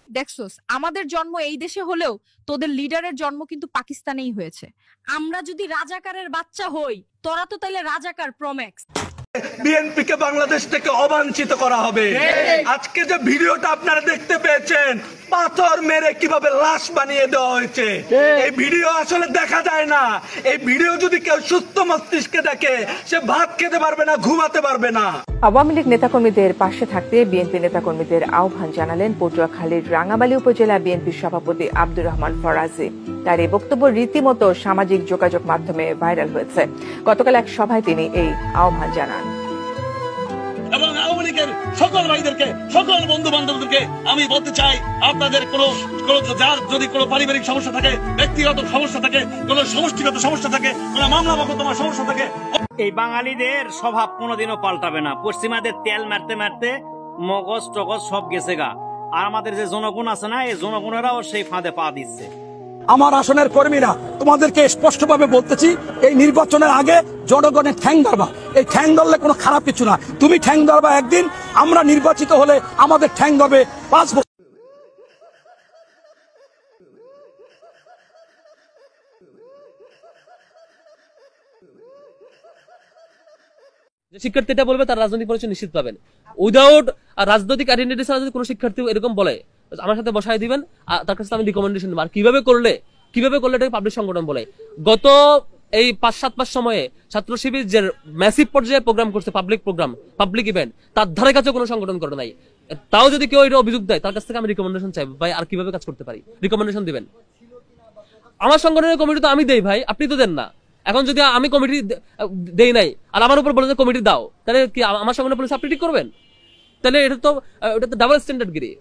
দেখছস, আমাদের জন্ম এই দেশে হলেও তোদের লিডারের জন্ম কিন্তু পাকিস্তানেই হয়েছে। আমরা যদি রাজাকারের বাচ্চা হই, তোরা তো তাইলে রাজাকার প্রম্যাক্স। বিএনপি কে বাংলাদেশ থেকে অবাঞ্ছিত করা হবে। আজকে যে ভিডিওটা আপনারা দেখতে পেয়েছেন, পাথর মেরে কিভাবে লাশ বানিয়ে দেওয়া হয়েছে, এই ভিডিও আসলে দেখা যায় না। এই ভিডিও যদি কেউ সুস্থ মস্তিষ্কে দেখে, সে ভাত খেতে পারবে না, ঘুমাতে পারবে না। আওয়ামী লীগ নেতাকর্মীদের পাশে থাকতে বিএনপি নেতাকর্মীদের আহ্বান জানালেন পটুয়াখালীর রাঙামালী উপজেলা বিএনপির সভাপতি আব্দুর রহমান ফরাজি। তার এই বক্তব্য রীতিমতো সামাজিক যোগাযোগ মাধ্যমে ভাইরাল হয়েছে। গতকাল এক সভায় তিনি এই আহ্বান জানান। এবং আওয়ামী লীগের সকল ভাইদেরকে, সকল বন্ধু বান্ধবদেরকে আমি বলতে চাই, আপনাদের যার যদি কোনো পারিবারিক সমস্যা থাকে, ব্যক্তিগত সমস্যা থাকে, কোনো সমষ্টিগত সমস্যা থাকে, কোনো মামলা মোকদ্দমার সমস্যা থাকে, এই বাঙালিদের স্বভাব কোনোদিনও পাল্টাবে না। পশ্চিমাদের তেল মারতে মারতে মগজ টগজ সব গেছে গা। আর আমাদের যে জনগণ আছে না, এই জনগণেরাও সেই ফাঁদে পা দিচ্ছে। আমার আসনের কর্মীরা তোমাদেরকে স্পষ্টভাবে বলতেছি, এই নির্বাচনের আগে জনগণের ঠ্যাং ধরবা। এই ঠ্যাং ধরলে কোনো খারাপ কিছু না। তুমি ঠ্যাং ধরবা একদিন, আমরা নির্বাচিত হলে আমাদের ঠ্যাং ধরবে 5 বছর। যে শিক্ষার্থীটা বলবে তার রাজনৈতিক পরিচয় নিশ্চিত পাবেন। উইদাউট রাজনৈতিক আইডেন্টিটি ছাড়া যদি কোনো শিক্ষার্থী এরকম বলে, আমার সাথে বসায় দিবেন, তার কাছে আমি রিকমেন্ডেশন দেব। আর কিভাবে করলে এটাকে পাবলিক সংগঠন বলে। গত এই 5-7 মাস সময়ে ছাত্র শিবির যে ম্যাসিভ পর্যায়ে প্রোগ্রাম করছে, পাবলিক ইভেন্ট, তার ধারে কাছে কোনো সংগঠন করে নাই। তাও যদি কেউ এটা অভিযোগ দেয়, তার কাছ থেকে আমি রিকমেন্ডেশন চাইবো, ভাই আর কিভাবে কাজ করতে পারি, রিকমেন্ডেশন দিবেন। আমার সংগঠনের কমিটি তো আমি দেই ভাই, আপনি তো দেন না। এখন যদি আমি কমিটি দেই নাই আর আমার উপর বলে যে কমিটি দাও, তাহলে কি আমার সংগঠনের পুলিশ আপনি ঠিক করবেন? তাহলে এটা তো ডাবল স্ট্যান্ডার্ড গিরি।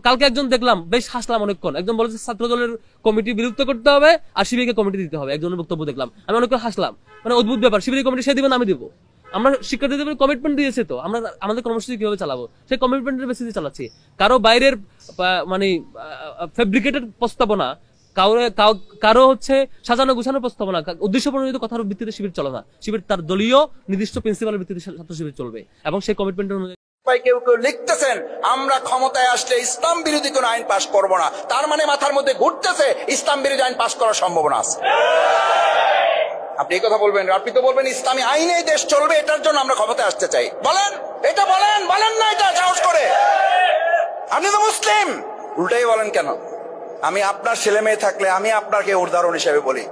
কালকে একজন দেখলাম, বেশ হাসলাম অনেকক্ষণ, একজন বলেছে ছাত্র দলের কমিটি বিলুপ্ত করতে হবে আর শিবিরকে কমিটি দিতে হবে। একজনের বক্তব্য দেখলাম, আমি অনেকক্ষণ হাসলাম। মানে অদ্ভুত ব্যাপার, শিবিরের কমিটি সে দিবেন, আমি দিব। আমরা শিক্ষার্থীদের কমিটমেন্ট দিয়েছে, তো আমরা আমাদের কর্মসূচি কিভাবে চালাবো সেই কমিটমেন্টের বেসিসে চালাচ্ছি। কারো বাইরের মানে ফেব্রিকেটেড প্রস্তাবনা, কারো হচ্ছে সাজানো গুছানো প্রস্তাবনা, উদ্দেশ্য প্রণোদিত কথার ভিত্তিতে শিবির চলে না। শিবির তার দলীয় নির্দিষ্ট প্রিন্সিপালের ভিত্তিতে ছাত্র শিবির চলবে এবং সেই কমিটমেন্টের অনুযায়ী। কেউ কেউ লিখতেছেন আমরা ক্ষমতায় আসলে ইসলাম বিরোধী কোন আইন পাশ করব না, তার মানে মাথার মধ্যে ঘুরতেছে ইসলাম বিরোধী আইন পাশ করার সম্ভাবনা আছে। আপনি এই কথা বলবেন, আপনি তো বলবেন ইসলামী আইনে দেশ চলবে, এটার জন্য আমরা ক্ষমতায় আসতে চাই। বলেন এটা, বলেন না এটা সাহস করে। আপনি তো মুসলিম, উল্টাই বলেন কেন? আমি আপনার ছেলে মেয়ে থাকলে আমি আপনাকে উদাহরণ হিসেবে বলি,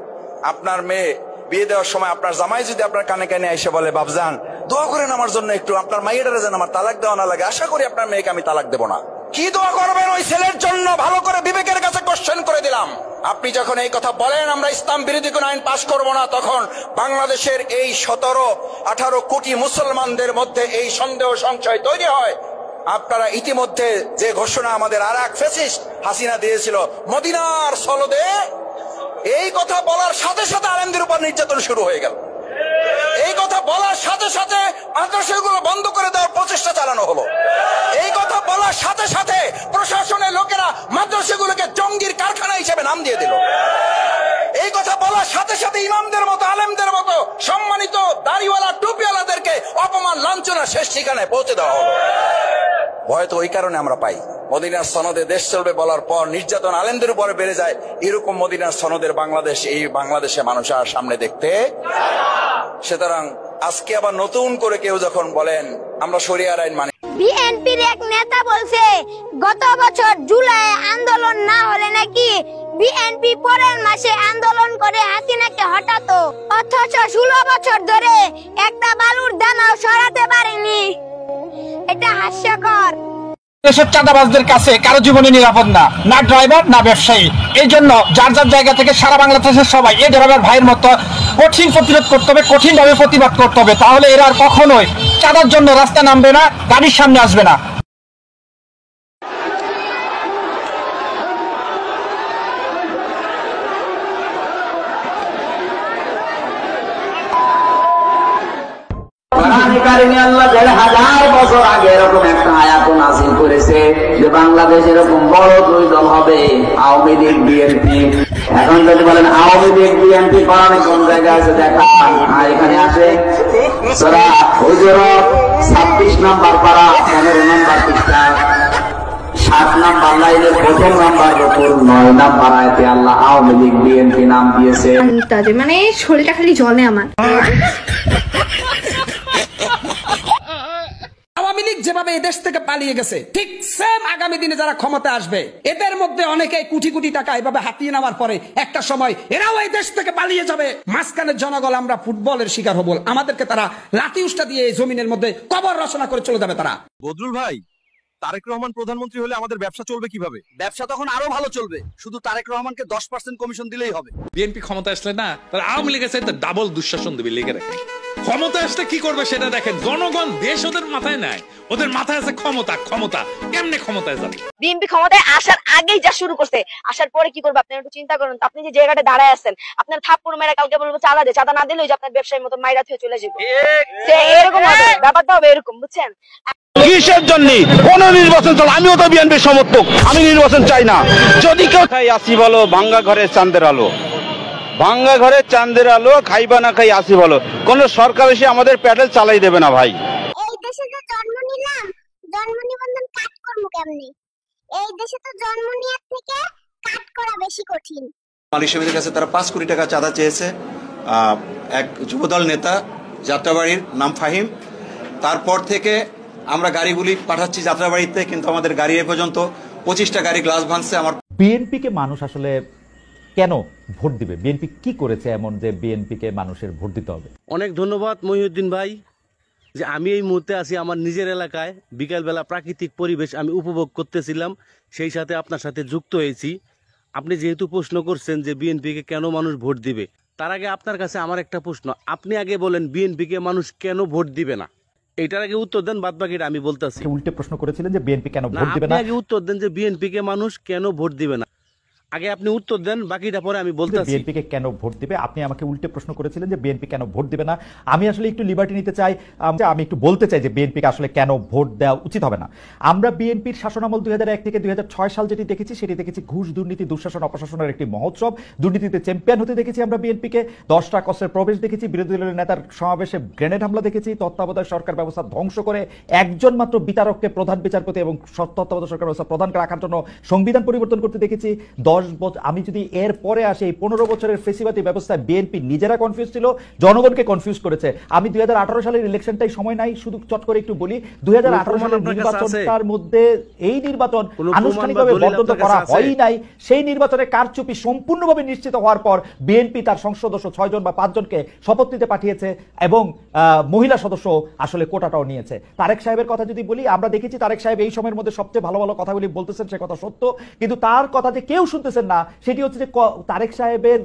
আপনার মেয়ে বিয়ে দেওয়ার সময় আপনার জামাই যদি আপনার কানে কানে এসে বলে বাবজান দোয়া করেন আমার জন্য একটু, আপনার মাইয়াটারে যেন আমার তালাক দেওয়া না লাগে, আশা করি আপনার মেয়েকে আমি তালাক দেবো না। কি দোয়া করবেন ওই ছেলের জন্য? ভালো করে বিবেকের কাছে কোশ্চেন করে দিলাম। আপনি যখন এই কথা বলেন আমরা ইসলাম বিরোধী কোন আইন পাশ করব না, তখন বাংলাদেশের এই 17-18 কোটি মুসলমানদের মধ্যে এই সন্দেহ সংশয় তৈরি হয়। আপনারা ইতিমধ্যে যে ঘোষণা আমাদের আর এক ফ্যাসিস্ট হাসিনা দিয়েছিল মদিনার সনদে, এই কথা বলার সাথে সাথে আলেমদের উপর নির্যাতন শুরু হয়ে গেল। এই কথা বলার সাথে সাথে মাদ্রাসাগুলো বন্ধ করে দেওয়ার প্রচেষ্টা চালানো হলো। এই কথা বলার সাথে সাথে প্রশাসনের লোকেরা মাদ্রাসাগুলোকে জঙ্গির কারখানা হিসেবে নাম দিয়ে দিল। এই কথা বলার সাথে সাথে ইমামদের মতো আলেমদের মতো সম্মানিত দাড়িওয়ালা টুপিওয়ালাদেরকে অপমান লাঞ্ছনা শেষ ঠিকানায় পৌঁছে দেওয়া হলো। ভয় তো ওই কারণে আমরা পাই। মদিনার সনদে দেশ চলবে বলার পর নির্যাতন আলেমদের উপরে বেড়ে যায়, এরকম মদিনার সনদের বাংলাদেশ এই বাংলাদেশে মানুষ আর সামনে দেখতে। সুতরাং আজকে আবার নতুন করে কেউ যখন বলেন আমরা শরিয়ার আইন মানি। বিএনপির এক নেতা বলছে গত বছর জুলাই আন্দোলন না হলে নাকি বিএনপি পরের মাসে আন্দোলন করে হাসিনাকে হটাতো, অথচ 16 বছর ধরে একটা বালুর দানাও সরাতে পারেনি। এটা হাস্যকর। দেশের চাঁদাবাজদের কাছে কারো জীবনে নিরাপদ না, না ড্রাইভার না ব্যবসায়ী। এই জন্য যার যার জায়গা থেকে সারা বাংলাদেশের সবাই এই ধরনের ভাইয়ের মতো কঠিন প্রতিরোধ করতে হবে, কঠিনভাবে প্রতিবাদ করতে হবে। তাহলে এরা আর কখনোই চাঁদার জন্য রাস্তা নামবে না, গাড়ির সামনে আসবে না। আল্লাহ 1000 বছর আগে এরকম একটা আয়াত নাযিল করেছে যে বাংলাদেশ এরকম বড় দুই দল হবে, আওয়ামী লীগ বিএনপি। এখন যদি বলেন আওয়ামী লীগ বিএনপি কোরআনে কোন জায়গায় আছে দেখান, এখানে আছে সূরা হুজুরাত 26 নম্বর পারা 15 নম্বর পৃষ্ঠা 7 নম্বর লাইনের প্রথম নাম্বার উপর 9 নম্বর আয়াতে আল্লাহ আওয়ামী লীগ বিএনপি নাম দিয়েছে। মানে শরীরটা খালি জ্বলে আমার। আওয়ামী লীগ যেভাবে এই দেশ থেকে পালিয়ে গেছে, ঠিক সেম আগামী দিনে যারা ক্ষমতা আসবে এদের মধ্যে অনেকেই কোটি কোটি টাকা এভাবে হাতিয়ে নেওয়ার পরে একটা সময় এরাও এই দেশ থেকে পালিয়ে যাবে। মাঝখানের জনগণ আমরা ফুটবলের শিকার হব, আমাদেরকে তারা লাঠি উষ্টা দিয়ে এই জমিনের মধ্যে কবর রচনা করে চলে যাবে তারা। বদরুল ভাই, তারেক রহমান প্রধানমন্ত্রী হলে আমাদের ব্যবসা চলবে কিভাবে? ব্যবসা তখন আরো ভালো চলবে, শুধু তারেক রহমানকে 10% কমিশন দিলেই হবে। বিএনপি ক্ষমতা আসলে না তার আওয়ামী লীগের সাথে ডাবল দুঃশাসন দেবে লিখে রাখে। ক্ষমতা আসলে কি করবে সেটা দেখেন, জনগণ দেশ ওদের মাথায় নাই, ওদের মাথায় আছে ক্ষমতা। ক্ষমতা কেমনে ক্ষমতায় যাবে? বিএনপি ক্ষমতায় আসার আগেই যা শুরু করছে, আসার পরে কি করবে আপনি একটু চিন্তা করুন। আপনি যে জায়গাটা দাঁড়ায় আছেন, আপনার থাপ্পড় মেরে কালকে বলবো চাঁদা দে, চাঁদা না দিলে ওই যে আপনার ব্যবসায়ীর মতো মাইরা থেকে চলে যাবে, এরকম হবে ব্যাপারটা, হবে এরকম, বুঝছেন? কিসের জন্য কোন নির্বাচন চল? আমিও তো বিএনপির সমর্থক, আমি নির্বাচন চাই না। যদি কেউ খাই আসি বলো ভাঙ্গা ঘরে চাঁদের আলো, ভাঙ্গা ঘরে চাঁদের আলো, খাইবা না খাই আসি বলো, কোন সরকার এসে আমাদের প্যাডেল চালাই দেবে না ভাই। এই দেশে তো জন্ম নিলাম, জন্ম নিবন্ধন কাট করব কেমনে? এই দেশে তো জন্ম নেওয়ার থেকে কাট করা বেশি কঠিন। মালিক সমিতির কাছে তারা 5 কোটি টাকা চাঁদা চেয়েছে। এক যুবদল নেতা যাত্রাবাড়ির নাম ফাহিম, তারপর থেকে আমরা গাড়িগুলি পাঠাচ্ছি যাত্রাবাড়িতে, কিন্তু আমাদের গাড়ি এ পর্যন্ত 25টা গাড়ি গ্লাস ভাঙছে। আমার বিএনপিকে মানুষ আসলে কেন ভোট দিবে? বিএনপি কি করেছে এমন যে বিএনপিকে মানুষের ভোট দিতে হবে? অনেক ধন্যবাদ মহিউদ্দিন ভাই, যে আমি এই মুহূর্তে আছি আমার নিজের এলাকায়, বিকালবেলা প্রাকৃতিক পরিবেশ আমি উপভোগ করতেছিলাম, সেই সাথে আপনার সাথে যুক্ত হয়েছি। আপনি যেহেতু প্রশ্ন করছেন যে বিএনপিকে কেন মানুষ ভোট দিবে, তার আগে আপনার কাছে আমার একটা প্রশ্ন, আপনি আগে বলেন বিএনপিকে মানুষ কেন ভোট দিবে না, এটার আগে উত্তর দেন, বাদ বাকিটা আমি বলতেছি। উল্টে প্রশ্ন করেছিলেন যে বিএনপি কেন ভোট দিবে না, আগে উত্তর দেন যে বিএনপিকে মানুষ কেন ভোট দিবে না, আগে আপনি উত্তর দেন, বাকিটা পরে আমি বলতেছি। বিএনপিকে কেন ভোট দিবে, আপনি আমাকে উল্টে প্রশ্ন করেছিলেন যে বিএনপি কেন ভোট দিবে না। আমি আসলে একটু লিবার্টি নিতে চাই, আমি একটু বলতে চাই যে বিএনপিকে আসলে কেন ভোট দেওয়া উচিত হবে না। আমরা বিএনপির শাসনামল 2001 থেকে 2006 সাল যেটি দেখেছি, সেটি দেখেছি ঘুষ দুর্নীতি দুঃশাসন অপশাসনের একটি মহোৎসব, দুর্নীতিতে চ্যাম্পিয়ন হতে দেখেছি আমরা বিএনপিকে, 10টা কষ্টের প্রবেশ দেখেছি, বিরোধী দলের নেতার সমাবেশে গ্রেনেড হামলা দেখেছি, তত্ত্বাবধায়ক সরকার ব্যবস্থা ধ্বংস করে একজন মাত্র বিচারককে প্রধান বিচারপতি এবং তত্ত্বাবধায়ক সরকার ব্যবস্থা প্রধান রাখার জন্য সংবিধান পরিবর্তন করতে দেখেছি। 10 বছর, আমি যদি এর পরে আসে এই 15 বছরের ফেসিবাদী ব্যবস্থায় বিএনপি নিজেরা কনফিউজ ছিল, জনগণকে কনফিউজ করেছে। আমি 2018 সালের ইলেকশনটাই সময় নাই, শুধু চট করে একটু বলি, 2018 সালের নির্বাচনটার মধ্যে এই নির্বাচন আনুষ্ঠানিকভাবে বর্ধিত করা হয়ই নাই। সেই নির্বাচনে কারচুপি সম্পূর্ণভাবে নিশ্চিত হওয়ার পর বিএনপি তার সংসদ সদস্য 6 জন বা 5 জনকে শপথ নিতে পাঠিয়েছে এবং মহিলা সদস্য আসলে কোটাটাও নিয়েছে। তারেক সাহেবের কথা যদি বলি, আমরা দেখেছি তারেক সাহেব এই সময়ের মধ্যে সবচেয়ে ভালো ভালো কথাগুলি বলতেছেন, সে কথা সত্য, কিন্তু তার কথা যে কেউ শুনতেছেন না, সেটি হচ্ছে যে তারেক সাহেবের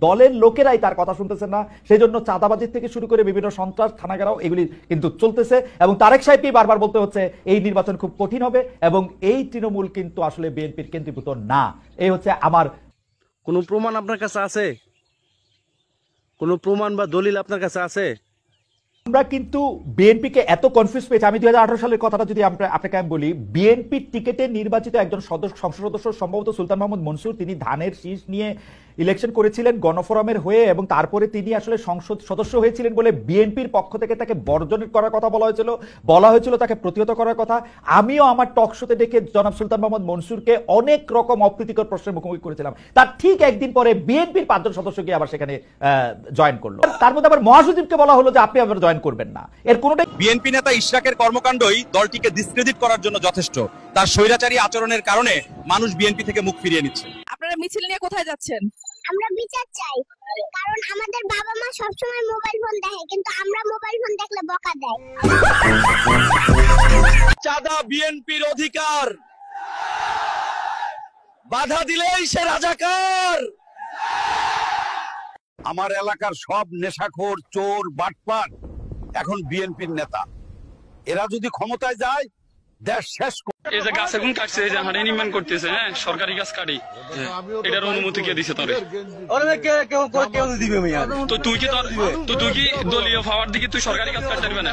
দলের লোকেরাই তার কথা শুনতেছেন না। সেই জন্য চাঁদাবাজির থেকে শুরু করে বিভিন্ন সন্ত্রাস থানাঘেরাও এগুলি কিন্তু চলতেছে এবং তারেক সাহেবকেই বারবার বলতে হচ্ছে এই নির্বাচন খুব কঠিন হবে এবং এই তৃণমূল কিন্তু আসলে বিএনপির কেন্দ্রীভূত না। এই হচ্ছে আমার। কোনো প্রমাণ আপনার কাছে আছে? কোনো প্রমাণ বা দলিল আপনার কাছে আছে? আমরা কিন্তু বিএনপিকে এত কনফিউজ পেয়েছি। আমি 2018 সালের কথাটা যদি আপনাকে আমি বলি, বিএনপির টিকেটে নির্বাচিত একজন সংসদ সদস্য সম্ভবত সুলতান মাহমুদ মনসুর, তিনি ধানের শীষ নিয়ে ইলেকশন করেছিলেন গণফোরামের হয়ে এবং তারপরে তিনি আসলে সংসদ সদস্য হয়েছিলেন বলে বিএনপির পক্ষ থেকে তাকে বর্জন করার কথা বলা হয়েছিল তাকে প্রতিহত করার কথা। আমিও আমার টক শোতে ডেকে জনাব সুলতান মোহাম্মদ মনসুরকে অনেক রকম অপ্রীতিকর প্রশ্নের মুখোমুখি করেছিলাম। তার ঠিক একদিন পরে বিএনপির 5 জন সদস্য গিয়ে আবার সেখানে জয়েন করলো। তার মধ্যে আবার মহাসচিবকে বলা হলো যে আপনি আবার জয়েন করবেন না। এর কোনোটাই বিএনপি নেতা ইশরাকের কর্মকাণ্ডই দলটিকে ডিসক্রেডিট করার জন্য যথেষ্ট। তার স্বৈরাচারী আচরণের কারণে মানুষ বিএনপি থেকে মুখ ফিরিয়ে নিচ্ছে। আপনারা মিছিল নিয়ে কোথায় যাচ্ছেন? আমরা বিচার চাই, কারণ আমাদের বাবা মা সবসময় মোবাইল ফোন দেখে, কিন্তু আমরা মোবাইল ফোন দেখলে বকা দেয়। চাঁদা বিএনপির অধিকার, বাধা দিলেই সে রাজাকার। আমার এলাকার সব নেশাখোর, চোর, বাটপার এখন বিএনপির নেতা। এরা যদি ক্ষমতায় যায় দেশ শেষ। এই যে গাছ এখন কাটছে, এই যে হাড়ি নির্মাণ করতেছে, হ্যাঁ সরকারি গাছ কাটি, এটার অনুমতি কে দিছে তোরে? তো তুই কি দলীয় পাওয়ার দিকে তুই সরকারি গাছ কাটতে পারবি না?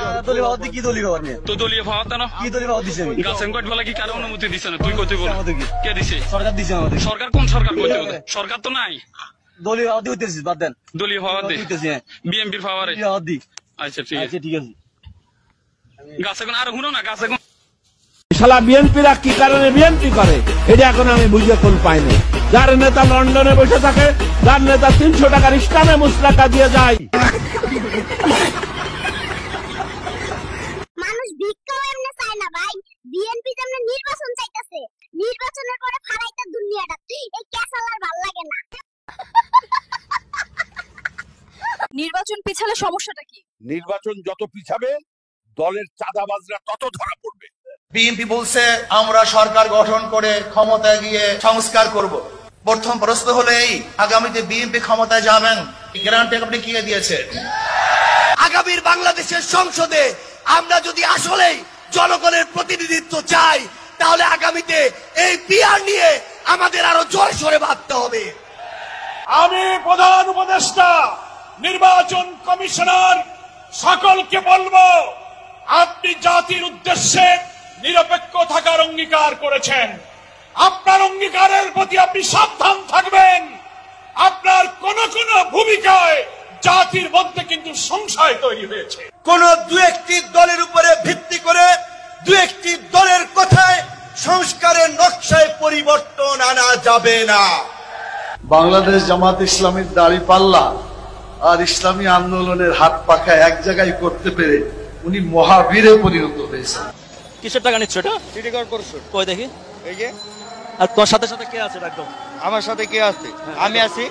তো দলীয় পাওয়ার তা না গাছ এখন কাটবে কি কারো অনুমতি দিছে না? তুই কইতে বল কে দিছে? সরকার দিছে আমাদের। সরকার কোন সরকার কইতে বল? সরকার তো নাই। দলীয় পাওয়ার দিতেছিস, বাদ দেন। দলীয় পাওয়ার দিতেছি, বিএনপির পাওয়ারে। আচ্ছা ঠিক আছে, ঠিক আছে। গাছ এখন আর হুনো না, গাছ এখন শালা বিএনপিরা কি কারণে বিএনপি করে এটা এখন আমি বুঝে কোন পাইনি। যার নেতা লন্ডনে বসে থাকে, যার নেতা 300 টাকার ইসলামে মুসলাকা দিয়ে যায়। মানুষ ভিক্ষাও এমনি চায় না ভাই, বিএনপি যেমন নির্বাচন চাইতেছে, নির্বাচনের পরে ফারাইতে দুনিয়াটা, এই ক্যাসালার ভাল লাগে না। নির্বাচন পিছালে সমস্যাটা কি? নির্বাচন যত পিছাবে দলের চাঁদাবাজরা তত ধরা পড়বে। বিএনপি বলছে আমরা সরকার গঠন করে ক্ষমতায় গিয়ে সংস্কার করব। প্রথম প্রশ্ন হলো এই, আগামীতে বিএনপি ক্ষমতায় যাবেন, গ্যারান্টি আপনি কি দিয়েছে? আগামীর বাংলাদেশের সংসদে আমরা যদি আসলেই জনগণের প্রতিনিধিত্ব চাই, তাহলে আগামীতে এই পিআর নিয়ে আমাদের আরো জোর সোরে ভাবতে হবে। আমি প্রধান উপদেষ্টা, নির্বাচন কমিশনার সকলকে বলবো, আপনি জাতির উদ্দেশ্যে নিরপেক্ষ থাকার অঙ্গীকার করেছেন। আপনার অঙ্গীকারের প্রতি আপনি সাবধান থাকবেন। আপনার কোন কোন ভূমিকায় জাতির মধ্যে কিন্তু সংশয় তৈরি হয়েছে। কোন দু একটি দলের উপরে ভিত্তি করে দু একটি দলের কথায় সংস্কারের নকশায় পরিবর্তন আনা যাবে না। বাংলাদেশ জামাত ইসলামীর দাঁড়িপাল্লা আর ইসলামী আন্দোলনের হাত পাখা এক জায়গায় করতে পেরে উনি মহাবীরে পরিণত হয়েছেন। কিসের টাকা নিচ্ছ এটা? City corporation. কই দেখি, এই যে। আর তোমার সাথে সাথে কে আছে? একদম আমার সাথে কে আছে? আমি আছি।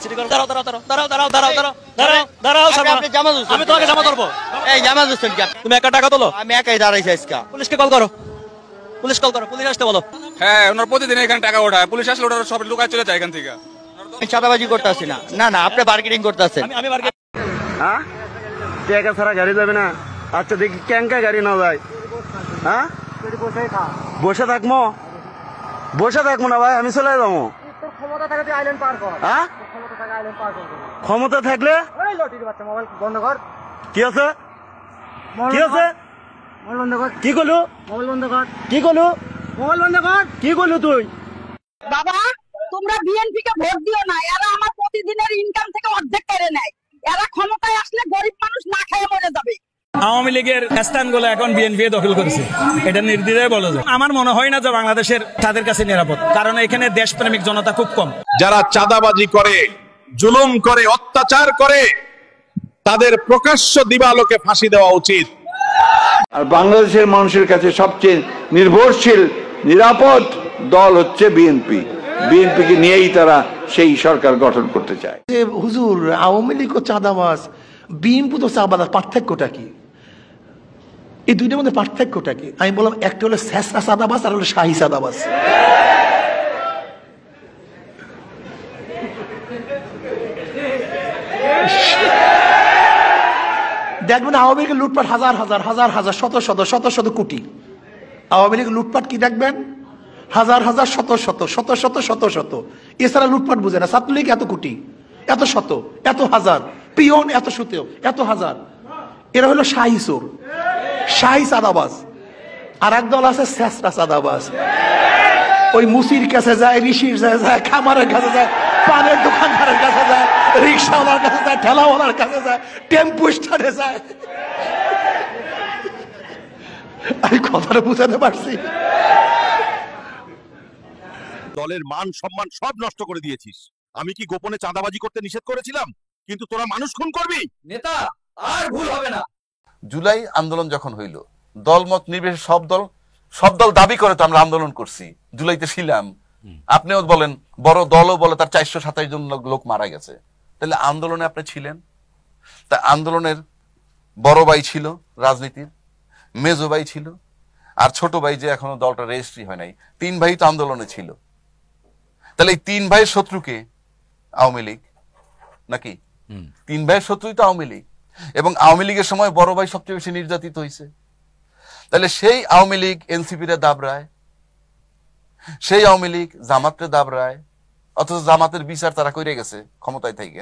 City corporation. দাঁড়াও। আপনি জামা ধরছেন? আমি তোমাকে জামা ধরবো? এই জামা ধরছেন কি? তুমি একা টাকা তোলো? আমি একাই দাঁড়াইছি আজকে। পুলিশকে কল করো, পুলিশ আসতে বলো। হ্যাঁ, ওনার প্রতিদিন এখানে টাকা ওঠায়, পুলিশ আসলে ওরা সব লুকায় চলে যায় এখান থেকে। আমি চাঁদাবাজি করতে আসি না। না আপনি মার্কেটিং করতে আসছেন। আমি মার্কেটিং। হ্যাঁ, টাকা ছাড়া গাড়ি যাবে না? আচ্ছা দেখি ক্যাঙ্কা গাড়ি না যায়। হ্যাঁ, বসে থাকবো না ভাই, আমি চলে যাবো। ক্ষমতা থাকলে বন্ধ কর। কি আছে? কি করলু? মোবাইল বন্ধ কর। কি করলু? মোবাইল বন্ধ কর। কি করলু তুই? বাবা, তোমরা বিএনপি কে ভোট দিও না, এরা আমার প্রতিদিনের ইনকাম থেকে অর্ধেক কেড়ে নেয়। এরা ক্ষমতায় আসলে গরিব মানুষ না খেয়ে মরে যাবে। আওয়ামী লীগের স্থানগুলো এখন বিএনপি দখল করেছে, এটা নির্দ্বিধায় বলা যায়। আমার মনে হয় না যে বাংলাদেশের তাদের কাছে নিরাপদ, কারণ এখানে দেশপ্রেমিক জনতা খুব কম। যারা চাঁদাবাজি করে, জুলুম করে, অত্যাচার করে, তাদের প্রকাশ্য দিবালোকে ফাঁসি দেওয়া উচিত। আর বাংলাদেশের মানুষের কাছে সবচেয়ে নির্ভরশীল, নিরাপদ দল হচ্ছে বিএনপি। বিএনপিকে নিয়েই তারা সেই সরকার গঠন করতে চায়। হুজুর, আওয়ামী লীগ ও চাঁদাবাজ, বিএনপি তো চাঁদাবাজ, পার্থক্যটা কি? এই দুইটার মধ্যে পার্থক্যটা কি? আমি বললাম একটা হলো শেষরা চাঁদাবাজ আর হলো শাহী চাঁদাবাজ। দেখবেন আওয়ামী লীগের লুটপাট হাজার হাজার হাজার হাজার শত শত শত শত কোটি। আওয়ামী লীগের লুটপাট কি দেখবেন? হাজার হাজার শত শত শত শত শত শত। এছাড়া লুটপাট বুঝে না। ছাত্রলীগ এত কোটি, এত শত, এত হাজার, পিয়ন এত শত, এত হাজার। এরা হলো শাহী চোর, শাহী চাঁদাবাজ। আর এক দল আছে শেষরা চাঁদাবাজ। ওই মুসির কাছে যায়, ঋষির কাছে যায়, খামারের কাছে যায়, পানের দোকানদারের কাছে যায়, রিক্সাওয়ালার কাছে যায়, ঠেলাওয়ালার কাছে যায়, টেম্পু স্ট্যান্ডে যায়। আমি কথাটা বুঝাতে পারছি? দলের মান সম্মান সব নষ্ট করে দিয়েছিস। আমি কি গোপনে চাঁদাবাজি করতে নিষেধ করেছিলাম? কিন্তু তোরা মানুষ খুন করবি। নেতা আর ভুল হবে না। জুলাই আন্দোলন যখন হইল, দলমত নির্বিশেষে সব দল দাবি করে তো আমরা আন্দোলন করছি, জুলাইতে ছিলাম। আপনিও বলেন, বড় দলও বলে তার 427 জন লোক মারা গেছে। তাহলে আন্দোলনে আপনি ছিলেন। তা আন্দোলনের বড় ভাই ছিল রাজনীতির, মেজো ভাই ছিল, আর ছোট ভাই যে এখনো দলটা রেজিস্ট্রি হয় নাই, 3 ভাই তো আন্দোলনে ছিল। তাহলে এই 3 ভাইয়ের শত্রুকে আওয়ামী লীগ নাকি? 3 ভাইয়ের শত্রুই তো আওয়ামী লীগ, এবং আওয়ামী লীগের সময় বড় ভাই সবচেয়ে বেশি নির্যাতিত হয়েছে। তাহলে সেই আওয়ামী লীগ এনসিপিরে দাবরায়, সেই আওয়ামী লীগ জামাতরে দাবরায়, অথচ জামাতের বিচার তারা করে গেছে ক্ষমতায় থেকে।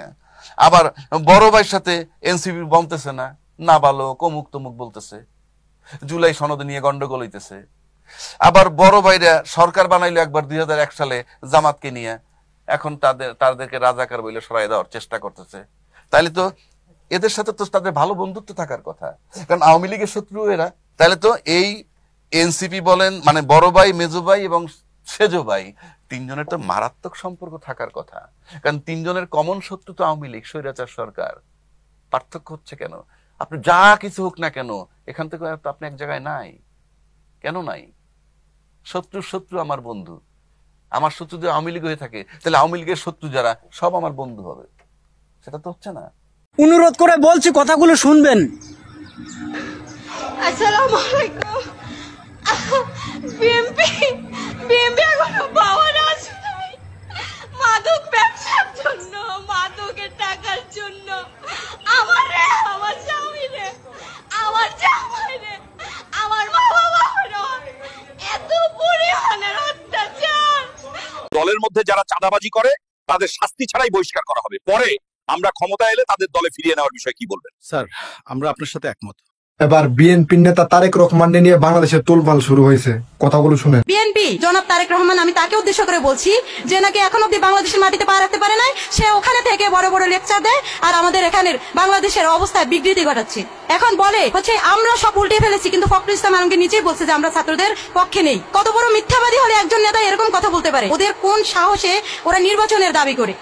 আবার বড় ভাইয়ের সাথে এনসিপি বলতেছে না, না ভালো কমুক তমুক বলতেছে, জুলাই সনদ নিয়ে গন্ডগোল হইতেছে। আবার বড় ভাইরা সরকার বানাইলো একবার 2001 সালে জামাতকে নিয়ে, এখন তাদেরকে রাজাকার বলে সরাই দেওয়ার চেষ্টা করতেছে। তাইলে তো এদের সাথে তো তাদের ভালো বন্ধুত্ব থাকার কথা, কারণ আওয়ামী লীগের শত্রু এরা। তাহলে তো এই এনসিপি বলেন, মানে বড় ভাই, মেজো ভাই এবং সেজো ভাই, 3 জনের তো মারাত্মক সম্পর্ক থাকার কথা, কারণ 3 জনের কমন শত্রু তো আওয়ামী লীগ, স্বৈরাচার সরকার। পার্থক্য হচ্ছে কেন? আপনি যা কিছু হোক না কেন, এখান থেকে তো আপনি এক জায়গায় নাই। কেন নাই? শত্রু আমার বন্ধু। আমার শত্রু যদি আওয়ামী লীগ হয়ে থাকে, তাহলে আওয়ামী লীগের শত্রু যারা সব আমার বন্ধু হবে। সেটা তো হচ্ছে না। অনুরোধ করে বলছি, কথাগুলো শুনবেন। আসসালামু আলাইকুম। বিএমপি এখনো পাওয়ার আছে নাই। মাদক ব্যবসার জন্য, মাদকের টাকার জন্য আমার স্বামী রে, আমার জামাই রে, আমার মা বাবা এত পরিমাণের অত্যাচার। দলের মধ্যে যারা চাঁদাবাজি করে তাদের শাস্তি ছাড়াই বহিষ্কার করা হবে। পরে আমরা ক্ষমতা এলে তাদের দলে ফিরিয়ে নেওয়ার বিষয়ে কি বলবেন? স্যার, আমরা আপনার সাথে একমত। এবার বিএনপির নেতা তারেক রহমান নিয়ে বাংলাদেশের তোলপাল শুরু হয়েছে, কথাগুলো শুনে। বিএনপি জনাব তারেক রহমান, আমি তাকে উদ্দেশ্য করে বলছি যে নাকি এখন অব্দি বাংলাদেশের মাটিতে পা রাখতে পারে নাই, সে ওখানে থেকে বড় বড় লেকচার দেয় আর আমাদের এখানের বাংলাদেশের অবস্থায় বিকৃতি ঘটাচ্ছে। এখন বলে হচ্ছে আমরা সব উল্টে ফেলেছি, কিন্তু ফখরুল ইসলাম আলমগীর নিজেই বলছে যে আমরা ছাত্রদের পক্ষে নেই। কত বড় মিথ্যাবাদী হলে একজন নেতা এরকম কথা বলতে পারে? ওদের কোন সাহসে ওরা নির্বাচনের দাবি করে?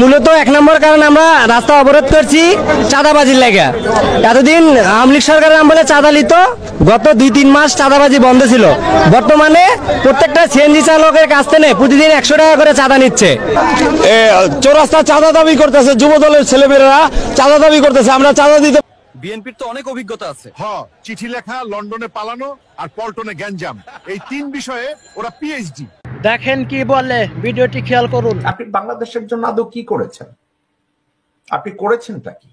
মূলত 1 নম্বর কারণ আমরা রাস্তা অবরোধ করছি চাঁদাবাজির লেগে। এতদিন আওয়ামী লীগ সরকারের আমলে চাঁদা নিত, গত 2-3 মাস চাঁদাবাজি বন্ধ ছিল। বর্তমানে প্রত্যেকটা সিএনজি চালকের কাছ থেকে প্রতিদিন 100 টাকা করে চাঁদা নিচ্ছে। চৌরাস্তা চাঁদা দাবি করতেছে, যুব দলের ছেলেমেয়েরা চাঁদা দাবি করতেছে, আমরা চাঁদা দিতে। বিএনপির তো অনেক অভিজ্ঞতা আছে। চিঠি লেখা, লন্ডনে পালানো আর পল্টনে গ্যাঞ্জাম, এই 3 বিষয়ে ওরা পিএইচডি। দেখেন কি বলে, ভিডিওটি খেয়াল করুন। আপনি বাংলাদেশের জন্য আদৌ কি করেছেন? আপনি করেছেনটা কি?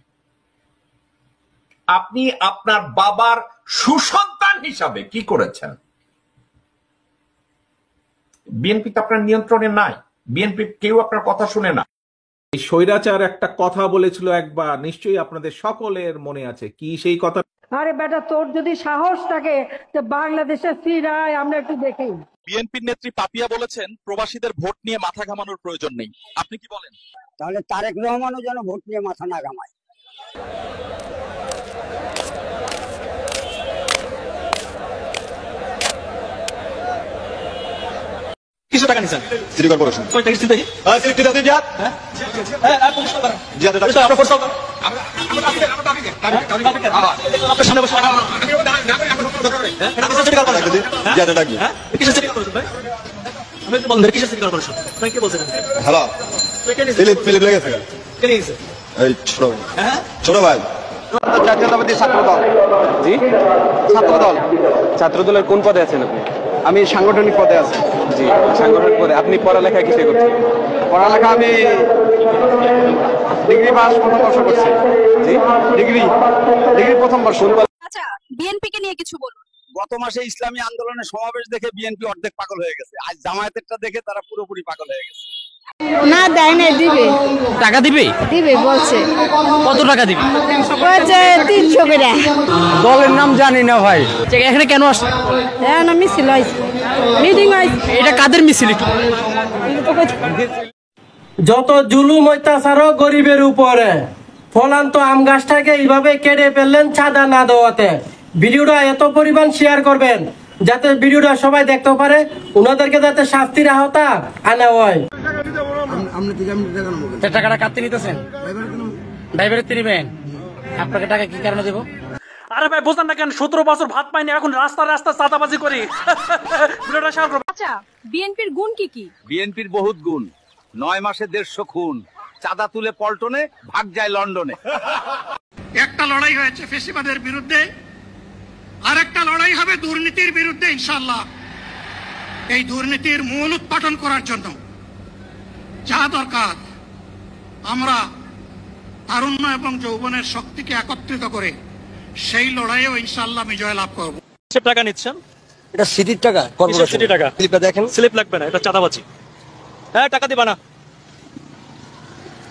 আপনি আপনার বাবার সুসন্তান হিসাবে কি করেছেন? বিএনপি তো আপনার নিয়ন্ত্রণে নাই, বিএনপি কেউ আপনার কথা শুনে না। এই স্বৈরাচার একটা কথা বলেছিল একবার, নিশ্চয়ই আপনাদের সকলের মনে আছে। কি সেই কথা? আরে বেটা, তোর যদি সাহস থাকে তো বাংলাদেশে ফিরায়, আমরা একটু দেখি। বিএনপির নেত্রী পাপিয়া বলেছেন প্রবাসীদের ভোট নিয়ে মাথা ঘামানোর প্রয়োজন নেই। আপনি কি বলেন? তাহলে তারেক রহমানও যেন ভোট নিয়ে মাথা না ঘামায়। কিছু টাকা নিছেন সিটি কর্পোরেশন কয়টা কিস্তি দেখি? সিটি দাও জিয়াদ। হ্যাঁ হ্যাঁ, পুলিশ করা জিয়াদ এটা আমরা ফোর্স করব। আপনার সামনে বসে জিয়াদ ডাকি। হ্যাঁ, কিসের সিটি কর্পোরেশন ভাই? আমি তো বললাম কিসের সিটি কর্পোরেশন? ভাই কি বলছেন? হ্যালো, ফিলিপ লেগেছে। কে নিয়েছে? এই ছোট ভাই। জাতীয়তাবাদী ছাত্রদল। জি, ছাত্রদল। ছাত্রদলের কোন পদে আছেন আপনি? আমি সাংগঠনিক পদে আছি। জি, সাংগঠনিক পদে। আপনি পড়ালেখা কিসে করছেন? পড়ালেখা আমি ডিগ্রি পাস প্রথম বর্ষ করছি। জি, ডিগ্রি প্রথম বর্ষ। আচ্ছা, বিএনপি কে নিয়ে কিছু বলুন। গত মাসে ইসলামী আন্দোলনের সমাবেশ দেখে বিএনপি অর্ধেক পাগল হয়ে গেছে, আজ জামায়াতেরটা দেখে তারা পুরোপুরি পাগল হয়ে গেছে। না দেয় না, দিবে। টাকা দিবে? দিবে বলছে। কত টাকা দিবে? বলছে 300 করে। দলের নাম জানি না ভাই। এখানে কেন আসছে? না মিছিল হইছে, মিটিং হইছে। এটা কাদের মিছিল? যত জুলুম অত্যাচার গরিবের উপরে, ফলান্ত আম গাছটাকে এইভাবে কেটে ফেললেন চাঁদা না দেওয়াতে। ভিডিওটা এত পরিমাণ শেয়ার করবেন যাতে ভিডিওটা সবাই দেখতে পারে, ওনাদেরকে যাতে শাস্তির আওতা আনা হয়। টাকাটা কাটতে নিতেছেন? ড্রাইভারের দিবেন? আপনাকে টাকা কি কারণে দেবো? আরে ভাই বোঝেন না কেন, 17 বছর ভাত পাইনি, এখন রাস্তা রাস্তা চাঁদাবাজি করি। আচ্ছা, বিএনপির গুণ কি কি? বিএনপির বহুত গুণ। 9 মাসে 150 খুন, চাঁদা তুলে পল্টনে, ভাগ যায় লন্ডনে। একটা লড়াই হয়েছে ফেসিবাদের বিরুদ্ধে, আর একটা লড়াই হবে দুর্নীতির বিরুদ্ধে ইনশাআল্লাহ। এই দুর্নীতির মূল উৎপাটন করার জন্য যা দরকার, আমরা তারুণ্য এবং যৌবনের শক্তিকে একত্রিত করে সেই লড়াইয়েও ইনশাআল্লাহ বিজয় লাভ করব। টাকা নিচ্ছেন? এটা সিটির টাকা, সিটির টাকা। স্লিপটা দেখেন। স্লিপ লাগবে না, এটা চাঁদাবাজি। হ্যাঁ, টাকা দিবা না?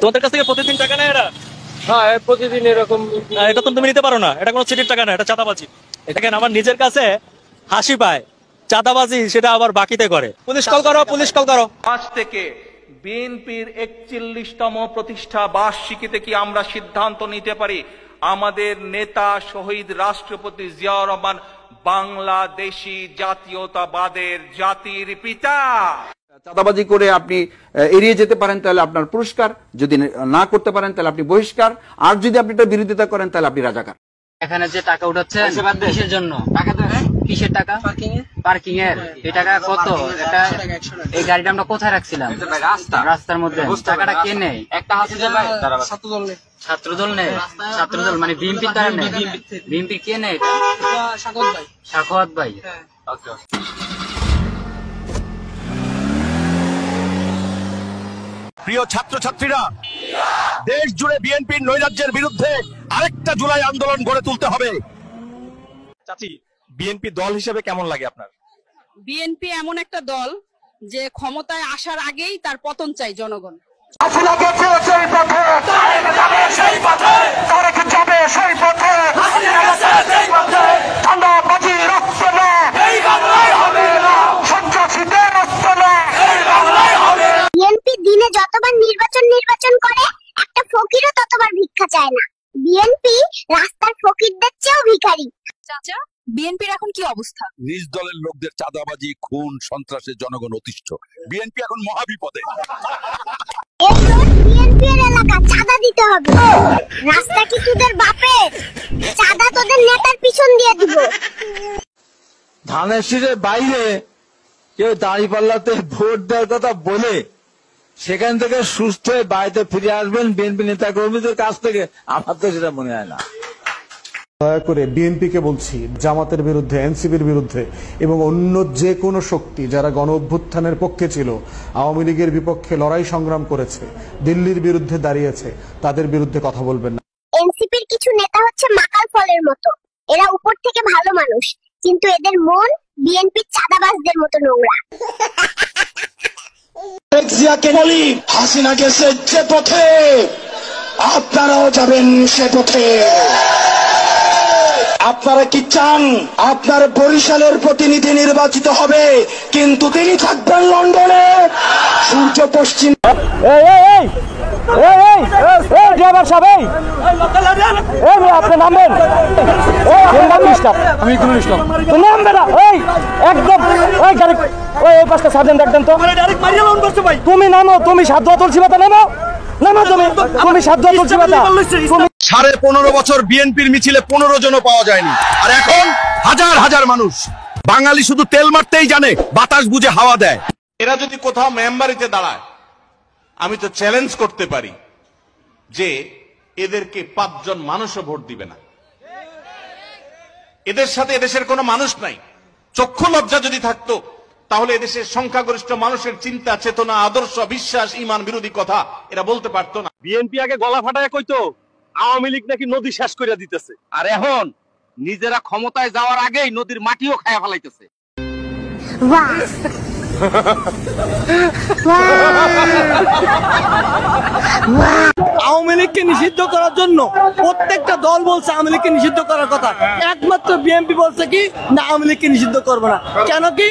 তোমাদের কাছ থেকে প্রতিদিন টাকা নেয় এরা? হ্যাঁ, প্রতিদিন এরকম। এটা তো তুমি নিতে পারো না, এটা কোনো সিটির টাকা না, এটা চাঁদাবাজি। এটাকে আমার নিজের কাছে হাসি পায়, চাঁদাবাজি সেটা আবার বাকিতে করে। পুলিশ কল করো, পুলিশ কল করো। আজ থেকে বিএনপির 41তম প্রতিষ্ঠা বার্ষিকীতে কি আমরা সিদ্ধান্ত নিতে পারি আমাদের নেতা শহীদ রাষ্ট্রপতি জিয়াউর রহমান বাংলাদেশী জাতীয়তাবাদের জাতির পিতা? চাঁদাবাজি করে আপনি এড়িয়ে যেতে পারেন তাহলে আপনার পুরস্কার, যদি না করতে পারেন তাহলে আপনি বহিষ্কার, আর যদি আপনি এটা বিরোধিতা করেন তাহলে আপনি রাজাকার। এখানে যে টাকা উঠাচ্ছে কিসের জন্য? কিসের টাকা? পার্কিং এর। এই টাকা কত? এটা এই গাড়িটা আমরা কোথায় রাখছিলাম? রাস্তার মধ্যে। টাকাটা কে নেই? একটা ছাত্রদল নেই। ছাত্রদল মানে বিএনপি তারা নেই। বিএনপি কে নেই? সাখাওয়াত ভাই। প্রিয় ছাত্রছাত্রীরা, দেশ জুড়ে বিএনপির নৈরাজ্যের বিরুদ্ধে আরেকটা জুলাই আন্দোলন গড়ে তুলতে হবে। চাচি, বিএনপি দল হিসেবে কেমন লাগে আপনার? বিএনপি এমন একটা দল যে ক্ষমতায় আসার আগেই তার পতন চাই জনগণ। হাসিনা গেছে সেই পথে, তারেক যাবে সেই পথে, তারেক যাবে সেই পথে, হাসিনা গেছে সেই পথে। চাঁদাবাজি রক্ত না, এই বাংলায় হবে না। সন্ত্রাসীদের রক্ত না, এই বাংলায় হবে না। বিএনপি দিনে যতবার নির্বাচন করে একটা ফকিরও ততবার ভিক্ষা চায় না। বিএনপি রাস্তার ফকিরদের চেয়েও ভিখারি। চাচা, বিএনপির এখন কি অবস্থা? নিজ দলের লোকদের চাঁদাবাজি, খুন, সন্ত্রাসের জনগণ অতিষ্ঠ। বিএনপি এখন মহাবিপদে। বিএনপির এলাকা, চাঁদা দিতে হবে। রাস্তা কি তোদের বাপের? চাঁদা তোদের নেতার পিছন দিয়ে দিব। ধানের শীষের বাইরে কেউ দাঁড়িপাল্লাতে ভোট দেওয়ার কথা বলে সেখান থেকে সুস্থ হয়ে বাড়িতে ফিরে আসবেন বিএনপি নেতা কর্মীদের কাছ থেকে, আমার তো সেটা মনে হয় না। দয়া করে বিএনপিকে বলছি, জামাতের বিরুদ্ধে, এনসিপির বিরুদ্ধে এবং অন্য যে কোনো শক্তি যারা গণ অভ্যুত্থানের পক্ষে ছিল, আওয়ামী লীগের বিপক্ষে লড়াই সংগ্রাম করেছে, দিল্লির বিরুদ্ধে দাঁড়িয়েছে, তাদের বিরুদ্ধে কথা বলবেন না। এনসিপির কিছু নেতা হচ্ছে মাকাল ফলের মতো। এরা উপর থেকে ভালো মানুষ, কিন্তু এদের মন বিএনপির চাঁদাবাজদের মতো নোংরা। বলি, হাসিনা গেছে যে পথে, আপনারাও যাবেন সে পথে। আপনারা কি চান আপনার বরিশালের প্রতিনিধি নির্বাচিত হবে কিন্তু তিনি থাকবেন লন্ডনে? সূর্য পশ্চিম। ড্রাইভার সাহেব, আপনি নামবেন? আমি কোন ইসলাম নামবে না। একদম ওই গাড়ি, ওই পাঁচটা সার্জেন্ট একদম তো তুমি নামো, তুমি 7 তুলসী পাতা নামো, নামো তুমি 7 তুলসী পাতা। 15.5 বছর বিএনপির মিছিলে 15 জনও পাওয়া যায়নি, আর এখন হাজার হাজার মানুষ। বাঙালি শুধু তেল মারতেই জানে, বাতাস বুঝে হাওয়া দেয়। এরা যদি কোথাও মেম্বারিতে দাঁড়ায়, আমি তো চ্যালেঞ্জ করতে পারি যে এদেরকে 5 জন মানুষও ভোট দিবে না। এদের সাথে এদেশের কোনো মানুষ নাই। চক্ষু লজ্জা যদি থাকতো তাহলে এদেশের সংখ্যাগরিষ্ঠ মানুষের চিন্তা, চেতনা, আদর্শ, বিশ্বাস, ঈমান বিরোধী কথা এরা বলতে পারতো না। বিএনপি আগে গলা ফাটায় কইতো আওয়ামী লীগ নাকি নদী শেষ করে দিতেছে, আর এখন নিজেরা ক্ষমতায় যাওয়ার আগেই নদীর মাটিও খায়া ফেলাইতেছে। আওয়ামী লীগকে নিষিদ্ধ করার জন্য প্রত্যেকটা দল বলছে আওয়ামী লীগকে নিষিদ্ধ করার কথা, একমাত্র বিএনপি বলছে কি না আওয়ামী লীগকে নিষিদ্ধ করবো না। কেন কি?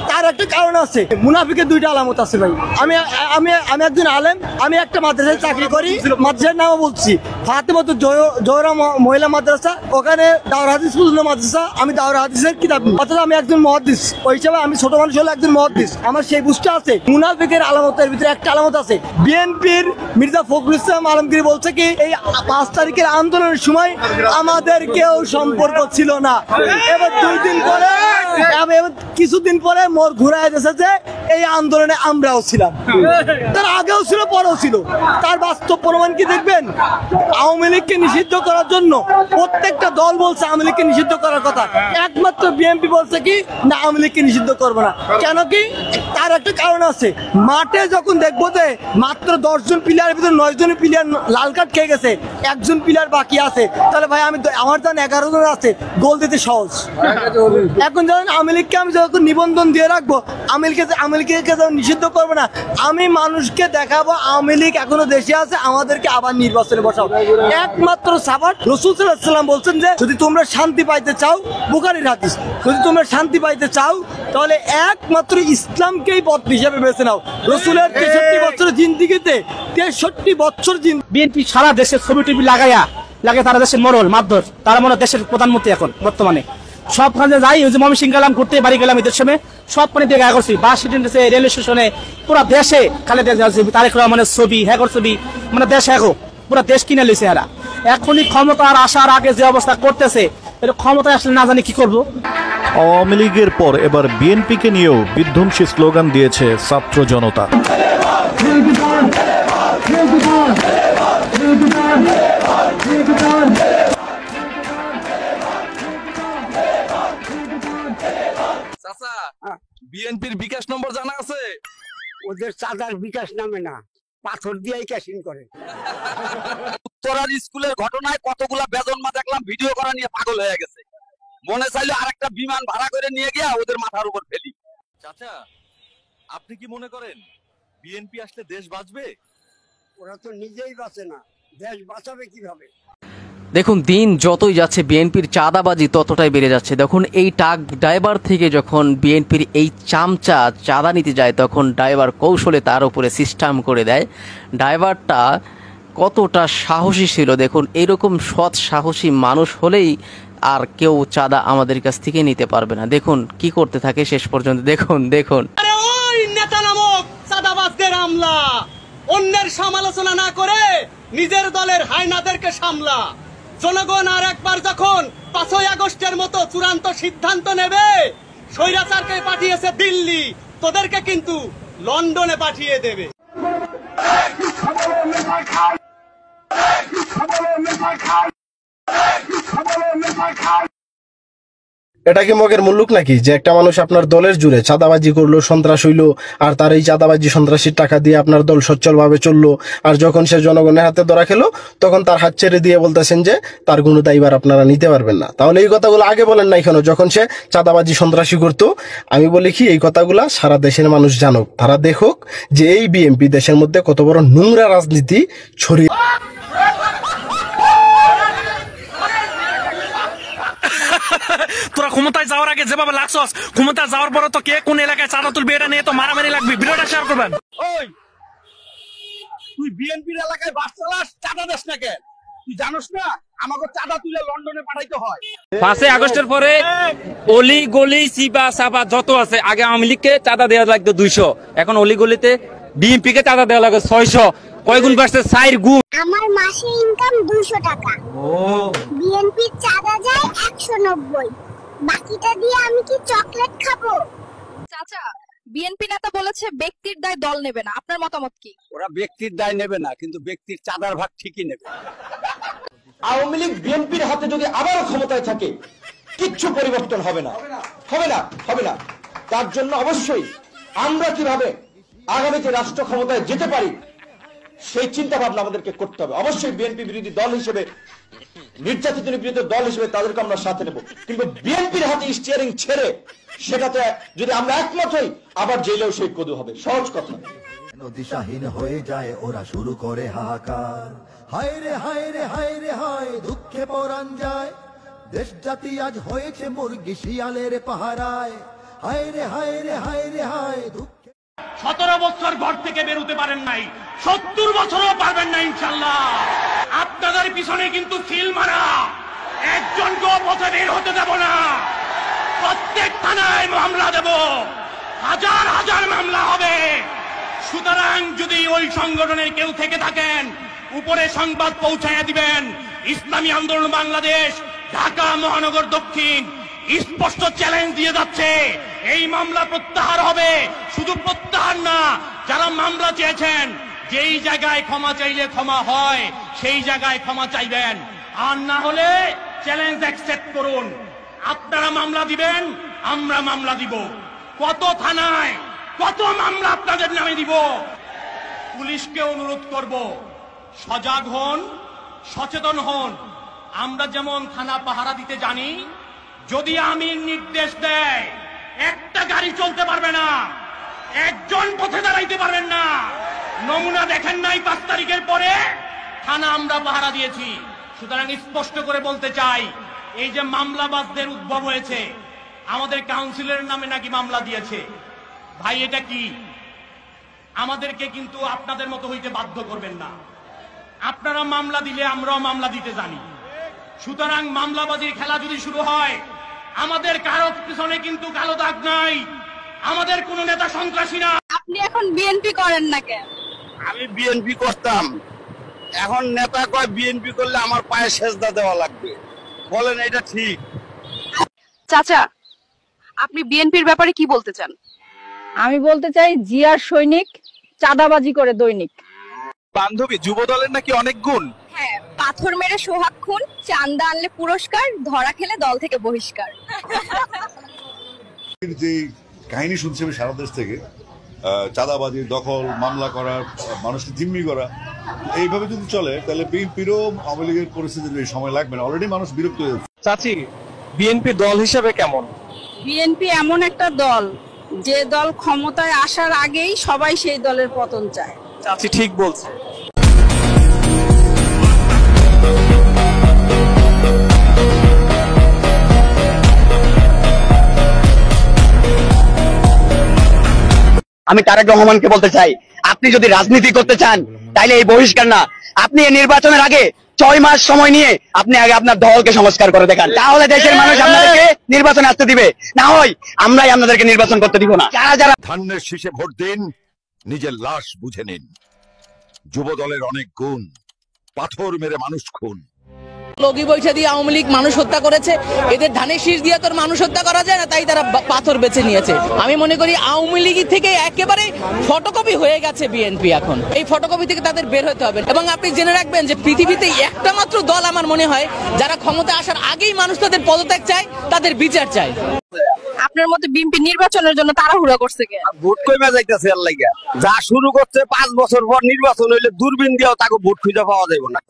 তার একটা কারণ আছে, মুনাফিকের দুইটা আলামত আছে ভাই। আমি আমি আমি একজন আলেম, আমি একটা মাদ্রাসায় চাকরি করি, মাদ্রাসার নামও বলছি ফাতেমাতুল জোহরা মহিলা মাদ্রাসা, ওখানে দাওরা হাদিস মাদ্রাসা, আমি দাওরা হাদিসের কিতাব, অর্থাৎ আমি একজন মুহাদ্দিস, ওই হিসাবে আমি ছোট মানুষ হলে একজন মুহাদ্দিস, আমার সেই বুঝটা আছে। মুনাফিকের আলামতের ভিতরে একটা আলামত আছে, বিএনপির মির্জা ফখরুল ইসলাম আলমগীর বলছে কি এই 5 তারিখের আন্দোলনের সময় আমাদের কেউ সম্পর্ক ছিল না। এবার 2 দিন পরে, এবার কিছুদিন পরে মোর ঘুরায় গেছে যে এই আন্দোলনে আমরাও ছিলাম, তার আগেও ছিল পরেও ছিল। তার বাস্তব প্রমাণ কি দেখবেন? আওয়ামী লীগকে নিষিদ্ধ করার জন্য প্রত্যেকটা দল বলছে আওয়ামী লীগকে নিষিদ্ধ করার কথা, একমাত্র বিএনপি বলছে কি না আওয়ামী লীগকে নিষিদ্ধ করবো না। কেন কি? তার একটা কারণ আছে, মাঠে যখন দেখবো যে মাত্র 10 জন প্লেয়ারের ভিতরে 9 জন প্লেয়ার লাল কার্ড খেয়ে গেছে, একজন প্লেয়ার বাকি আছে, তাহলে ভাই আমার যখন 11 জন আছে গোল দিতে সহজ। এখন যখন আওয়ামী লীগকে আমি যখন নিবন্ধন দিয়ে রাখবো, আওয়ামী লীগকে যখন নিষিদ্ধ করবো না, আমি মানুষকে দেখাবো আওয়ামী লীগ এখনো দেশে আছে, আমাদেরকে আবার নির্বাচনে বসাও। একমাত্র সাবাত রাসূল সাল্লাল্লাহু আলাইহি ওয়াসাল্লাম বলছেন যে যদি তোমরা শান্তি পাইতে চাও, বুখারীর হাদিস, যদি তোমরা শান্তি পাইতে চাও তাহলে একমাত্র ইসলামকেই পথ হিসেবে বেছে নাও। রাসূলের 63 বছরের জিন্দেগিতে 63 বছর বিএনপি সারা দেশে ছবি টবি লাগাইয়া তারা দেশের মরল মাধ্যর, তারা মনে দেশের প্রধানমন্ত্রী এখন বর্তমানে। সবখানে যাই, ওই যে ময়মনসিংহ গেলাম ঘুরতে, বাড়ি গেলাম ঈদের সময়, সব পানি দিয়ে গা করছি, বাস স্ট্যান্ডে, রেল স্টেশনে, পুরো দেশে খালি তারেক রহমানের ছবি, হ্যাগর ছবি, মানে দেশ হ্যাগো, পুরো দেশ কিনে লইছে এরা। এখনই ক্ষমতার আসার আগে যে অবস্থা করতেছে, এটা ক্ষমতায় আসলে না জানি কি করবো। আওয়ামী লীগের পর এবার বিএনপিকে নিয়েও বিধ্বংসী স্লোগান দিয়েছে ছাত্র জনতা। বিএনপির বিকাশ নম্বর জানা আছে? ওদের চাঁদার বিকাশ নামে না, পাথর দিয়েই ক্যাশিং করে। উত্তরার স্কুলের ঘটনায় কতগুলা বেজন্মা দেখলাম ভিডিও করা নিয়ে পাগল হয়ে গেছে, মনে চাইলে আরেকটা বিমান ভাড়া করে নিয়ে গিয়া ওদের মাথার উপর ফেলি। চাচা, আপনি কি মনে করেন বিএনপি আসলে দেশ বাঁচবে? ওরা তো নিজেই বাঁচে না, দেশ বাঁচাবে কিভাবে? দেখুন, দিন যতই যাচ্ছে বিএনপির চাঁদাবাজি ততটাই বেড়ে যাচ্ছে। দেখুন, এই ট্রাক ড্রাইভার থেকে যখন বিএনপির এই চামচা চাঁদা নিতে যায়, তখন ড্রাইভার কৌশলে তার উপরে সিস্টেম করে দেয়। ড্রাইভারটা কতটা সাহসী ছিল দেখুন, এরকম সৎ সাহসী মানুষ হলেই আর কেউ চাঁদা আমাদের কাছ থেকে নিতে পারবে না। দেখুন কি করতে থাকে শেষ পর্যন্ত, দেখুন দেখুন। ওই নেতা নামক চাঁদাবাজদের আমলা, অন্যের সমালোচনা না করে নিজের দলের হায়নাদেরকে সামলা। জনগণ আর একবার যখন 5ই আগস্টের মতো চূড়ান্ত সিদ্ধান্ত নেবে, স্বৈরাচারকে পাঠিয়েছে দিল্লি, তোদেরকে কিন্তু লন্ডনে পাঠিয়ে দেবে। এটা কি মগের মুল্লুক নাকি যে একটা মানুষ আপনার দলের জুড়ে চাঁদাবাজি করলো, সন্ত্রাস হইলো, আর তার এই চাঁদাবাজি সন্ত্রাসীর টাকা দিয়ে আপনার দল সচ্ছলভাবে চললো, আর যখন সে জনগণের হাতে ধরা খেলো তখন তার হাত ছেড়ে দিয়ে বলতেছেন যে তার কোনো দায়ভার আপনারা নিতে পারবেন না। তাহলে এই কথাগুলো আগে বলেন নাই কেন যখন সে চাঁদাবাজি সন্ত্রাসী করতো? আমি বলি কি, এই কথাগুলা সারা দেশের মানুষ জানুক, তারা দেখুক যে এই বিএনপি দেশের মধ্যে কত বড় নোংরা রাজনীতি ছড়িয়ে। তোরা ক্ষমতায় যাওয়ার আগে যেভাবে লাগছস, ক্ষমতায় যাওয়ার পরে তো কে কোন এলাকায় চাঁদা তুলবে এটা নিয়ে তো মারামারি লাগবে। ভিডিওটা শেয়ার করবেন। ওই তুই বিএনপির এলাকায় বাস চালাস, চাঁদা দেস না কেন? তুই জানোস না আমাকে চাঁদা তুলে লন্ডনে পাঠাইতে হয়? 5 আগস্টের পরে অলি গলি সিবা সাবা যত আছে, আগে আওয়ামী লীগকে চাঁদা দেওয়া লাগতো 200, এখন অলি গলিতে বিএনপি কে চাঁদা দেওয়া লাগে 600। কয় গুণ বাড়ছে? 4 গুণ। আমার মাসে ইনকাম 200 টাকা, বিএনপির চাঁদা যায় 190, বাকিটা দিয়ে আমি কি চকলেট খাবো? চাচা, বিএনপি নেতা বলেছে ব্যক্তির দায় দল নেবে না, আপনার মতামত কি? ওরা ব্যক্তির দায় নেবে না, কিন্তু ব্যক্তির চাঁদার ভাগ ঠিকই নেবে। আওয়ামী লীগ বিএনপির হাতে যদি আবারও ক্ষমতায় থাকে, কিচ্ছু পরিবর্তন হবে না, হবে না, হবে না। তার জন্য অবশ্যই আমরা কিভাবে আগামীতে রাষ্ট্র ক্ষমতায় যেতে পারি সেই চিন্তা ভাবনা আমাদেরকে করতে হবে। অবশ্যই বিএনপি বিরোধী দল হিসেবে নির্যাতিতের বিরুদ্ধে দল হিসেবে তাদেরকে আমরা সাথে নেব, কিন্তু বিএনপির হাতে স্টিয়ারিং ছেড়ে সেটাতে যদি আমরা একমত হই আবার জেলেও সেই কদু হবে। সহজ কথা। দিশাহীন হয়ে যায় ওরা, শুরু করে হাহাকার। হায় রে হায় রে হায় রে হায়, দুঃখে পরাণ যায়। দেশ জাতি আজ হয়েছে মুরগি শিয়ালের পাহারায়। হায় রে হায় রে হায় রে হায়, 17 বছর ঘর থেকে বেরোতে পারেন নাই, 70 বছরও পারবেন না ইনশাল্লাহ। আপনাদের পিছনে কিন্তু সিল মারা, একজনকেও পথে বের হতে দেব না। প্রত্যেক থানায় মামলা দেব, হাজার হাজার মামলা হবে। সুতরাং যদি ওই সংগঠনের কেউ থেকে থাকেন, উপরে সংবাদ পৌঁছাইয়া দিবেন। ইসলামী আন্দোলন বাংলাদেশ ঢাকা মহানগর দক্ষিণ স্পষ্ট চ্যালেঞ্জ দিয়ে যাচ্ছে, এই মামলা প্রত্যাহার হবে। শুধু প্রত্যাহার না, যারা মামলা চেয়েছেন, যেই জায়গায় ক্ষমা চাইলে ক্ষমা হয় সেই জায়গায় ক্ষমা চাইবেন, আর না হলে চ্যালেঞ্জ অ্যাকসেপ্ট করুন। আপনারা মামলা দিবেন, আমরা মামলা দিব। কত থানায় কত মামলা আপনাদের নামে দিব। পুলিশকে অনুরোধ করব, সজাগ হন, সচেতন হন। আমরা যেমন থানা পাহারা দিতে জানি, যদি আমির নির্দেশ দেয় একটা গাড়ি চলতে পারবে না, একজন পথে দাঁড়াইতে পারবেন না। নমুনা দেখেন নাই 5 তারিখের পরে থানা আমরা পাহারা দিয়েছি। সুতরাং স্পষ্ট করে বলতে চাই, এই যে মামলাবাজদের উদ্ভব হয়েছে, আমাদের কাউন্সিলরের নামে নাকি মামলা দিয়েছে, ভাই এটা কি? আমাদেরকে কিন্তু আপনাদের মতো হইতে বাধ্য করবেন না। আপনারা মামলা দিলে আমরাও মামলা দিতে জানি। সুতরাং মামলাবাজির খেলা যদি শুরু হয়, আমাদের কারো পিছনে কিন্তু কালো দাগ নাই, আমাদের কোন নেতা সন্ত্রাসী না। আপনি এখন বিএনপি করেন না কেন? আমি বিএনপি করতাম, এখন নেতা কয় বিএনপি করলে আমার পায়ে সেজদা দেওয়া লাগবে। বলেন এটা ঠিক? চাচা, আপনি বিএনপির ব্যাপারে কি বলতে চান? আমি বলতে চাই, জিয়ার সৈনিক চাঁদাবাজি করে দৈনিক। বান্ধবী, যুব দলের নাকি অনেক গুণ। হ্যাঁ, পাথর মেরে সোহাগ খুন, চাঁদা আনলে পুরস্কার, ধরা খেলে দল থেকে বহিষ্কার। যে কাহিনী শুনছি আমি সারা দেশ থেকে, চাঁদাবাজি, দখল, মামলা করা, মানুষকে জিম্মি করা, এইভাবে যদি চলে তাহলে বিএনপিরও আওয়ামী লীগের পরিস্থিতির সময় লাগবে না। অলরেডি মানুষ বিরক্ত হয়ে যাচ্ছে। চাচি, বিএনপি দল হিসেবে কেমন? বিএনপি এমন একটা দল, যে দল ক্ষমতায় আসার আগেই সবাই সেই দলের পতন চায়। চাচি ঠিক বলছে। আমি তারেক রহমানকে বলতে চাই, আপনি যদি রাজনীতি করতে চান তাইলে এই বহিষ্কার না, আপনি এই নির্বাচনের আগে 6 মাস সময় নিয়ে আপনি আগে আপনার দলকে সংস্কার করে দেখান, তাহলে দেশের মানুষ আপনাদেরকে নির্বাচনে আসতে দিবে। না হয় আমরাই আপনাদেরকে নির্বাচন করতে দিব না। যারা যারা ধানের শীষে ভোট দিন, নিজের লাশ বুঝে নিন। যুব দলের অনেক গুণ, পাথর মেরে মানুষ খুন। লগি বৈঠা দিয়ে আওয়ামী লীগ মানুষ হত্যা করেছে, এদের ধানের শীষ দিয়ে তোর মানুষ হত্যা করা যায় না, তাই তারা পাথর বেছে নিয়েছে। আমি মনে করি আওয়ামী লীগ থেকে একেবারে ফটোকপি হয়ে গেছে বিএনপি। এখন এই ফটোকপি থেকে তাদের বের হতে হবে। এবং আপনি জেনে রাখবেন যে পৃথিবীতে একটা মাত্র দল আমার মনে হয় যারা ক্ষমতা আসার আগেই মানুষ তাদের পদত্যাগ চায়, তাদের বিচার চায়। আপনার মতে বিএনপি নির্বাচনের জন্য তাড়াহুড়া করছে কেন? ভোট কইমা যাইতেছে এর লাগা, যা শুরু করছে 5 বছর পর নির্বাচন হইলে দূরবীন দিয়েও তাকে ভোট খুঁজে পাওয়া যাবে না।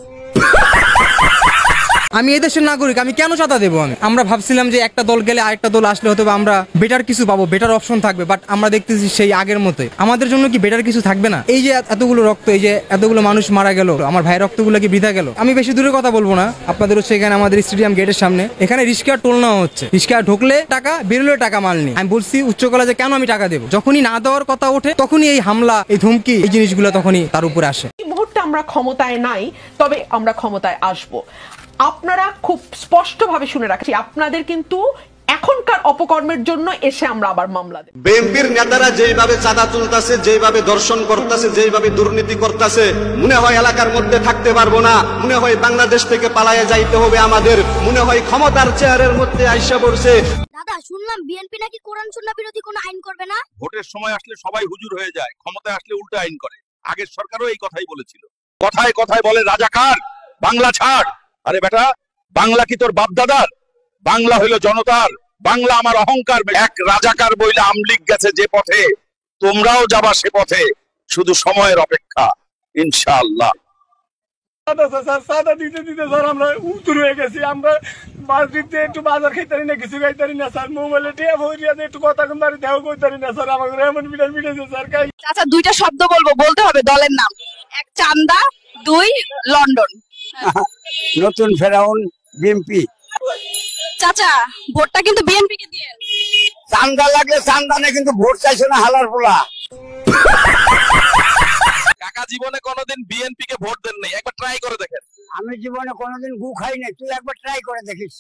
আমি এই দেশের নাগরিক, আমি কেন চাঁদা দেবো? আমরা ভাবছিলাম যে একটা দল গেলে আরেকটা দল আসলে হয়তো আমরা বেটার কিছু পাবো, বেটার অপশন থাকবে, বাট আমরা দেখতেছি সেই আগের মতোই। আমাদের জন্য কি বেটার কিছু থাকবে না? এই যে এতগুলো রক্ত, এই যে এতগুলো মানুষ মারা গেল, আমার ভাইয়ের রক্তগুলো কি বৃথা গেল? আমি বেশি দূরে কথা বলবো না, আপনাদের হচ্ছে এখানে আমাদের স্টেডিয়াম গেটের সামনে, এখানে রিস্কা টোল নেওয়া হচ্ছে। রিস্কা ঢুকলে টাকা, বেরোলে টাকা মাল নেই। আমি বলছি উচ্চ কলেজে কেন আমি টাকা দেবো? যখনই না দেওয়ার কথা ওঠে তখনই এই হামলা, এই ধমকি, এই জিনিসগুলো তখনই তার উপরে আসে। এই মুহূর্তে আমরা ক্ষমতায় নাই, তবে আমরা ক্ষমতায় আসব। আপনারা খুব স্পষ্টভাবে শুনে রাখছি, আপনাদের কিন্তু এখনকার অপকর্মের জন্য এসে আমরা আবার মামলা দেব। বিএনপির নেতারা যেভাবে চাঁদা তুলতাছে, যেভাবে দর্শন করতেছে, যেভাবে দুর্নীতি করতেছে, মনে হয় এলাকার মধ্যে থাকতে পারবো না, মনে হয় বাংলাদেশ থেকে পালায়ে যাইতে হবে আমাদের, মনে হয় ক্ষমতার চেয়ারের মধ্যে আইসা পড়ছে। দাদা, শুনলাম বিএনপি নাকি কোরআন সুন্নাহ বিরোধী কোনো আইন করবে না। ভোটের সময় আসলে সবাই হুজুর হয়ে যায়, ক্ষমতায় আসলে উল্টো আইন করে। আগের সরকারও এই কথাই বলেছিল। কথায় কথায় বলে রাজাকার, বাংলা ছাড়। আরে বেটা, বাংলা কি তোর বাপ দাদার? বাংলা হইল জনতার, বাংলা আমার অহংকার। এক রাজাকার বইলে আমলিগ গেছে যে পথে, তোমরাও যাবা সে পথে, শুধু সময়ের অপেক্ষা ইনশাআল্লাহ। সাদা দিতে দিতে স্যার আমরা উত্তর হয়ে গেছি। আমরা বাড়িতে একটু বাজার খাইতারি না, কিছু খাইতারি না স্যার। মোবাইলে টিয়া ভরিয়াতে একটু কথা কম বাড়ি দেওয়া করতারি না স্যার। আমাকে এমন বিড়াল বিড়েছে স্যার। আচ্ছা, দুইটা শব্দ বলতে হবে দলের নাম। এক চান্দা, দুই লন্ডন। নতুন ফেরাউন বিএনপি। চাচা, ভোটটা কিন্তু বিএনপি কে দিয়ে। চান্দা লাগলে চান্দা নেই, কিন্তু ভোট চাইছে না হালার পোলা। কাকা জীবনে কোনোদিন বিএনপি কে ভোট দেন নাই, একবার ট্রাই করে দেখেন। আমি জীবনে কোনোদিন গু খাই নাই, তুই একবার ট্রাই করে দেখিস।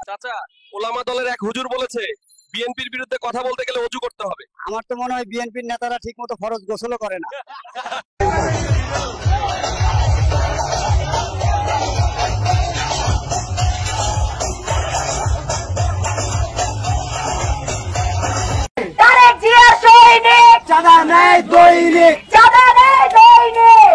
চাচা, ওলামা দলের এক হুজুর বলেছে বিএনপির বিরুদ্ধে কথা বলতে গেলে ওযু করতে হবে। আমার তো মনে হয় বিএনপির নেতারা ঠিক মতো ফরজ গোসলও করে না। চাঁদা নেই দৈনিক, চাঁদা নেই দৈনিক।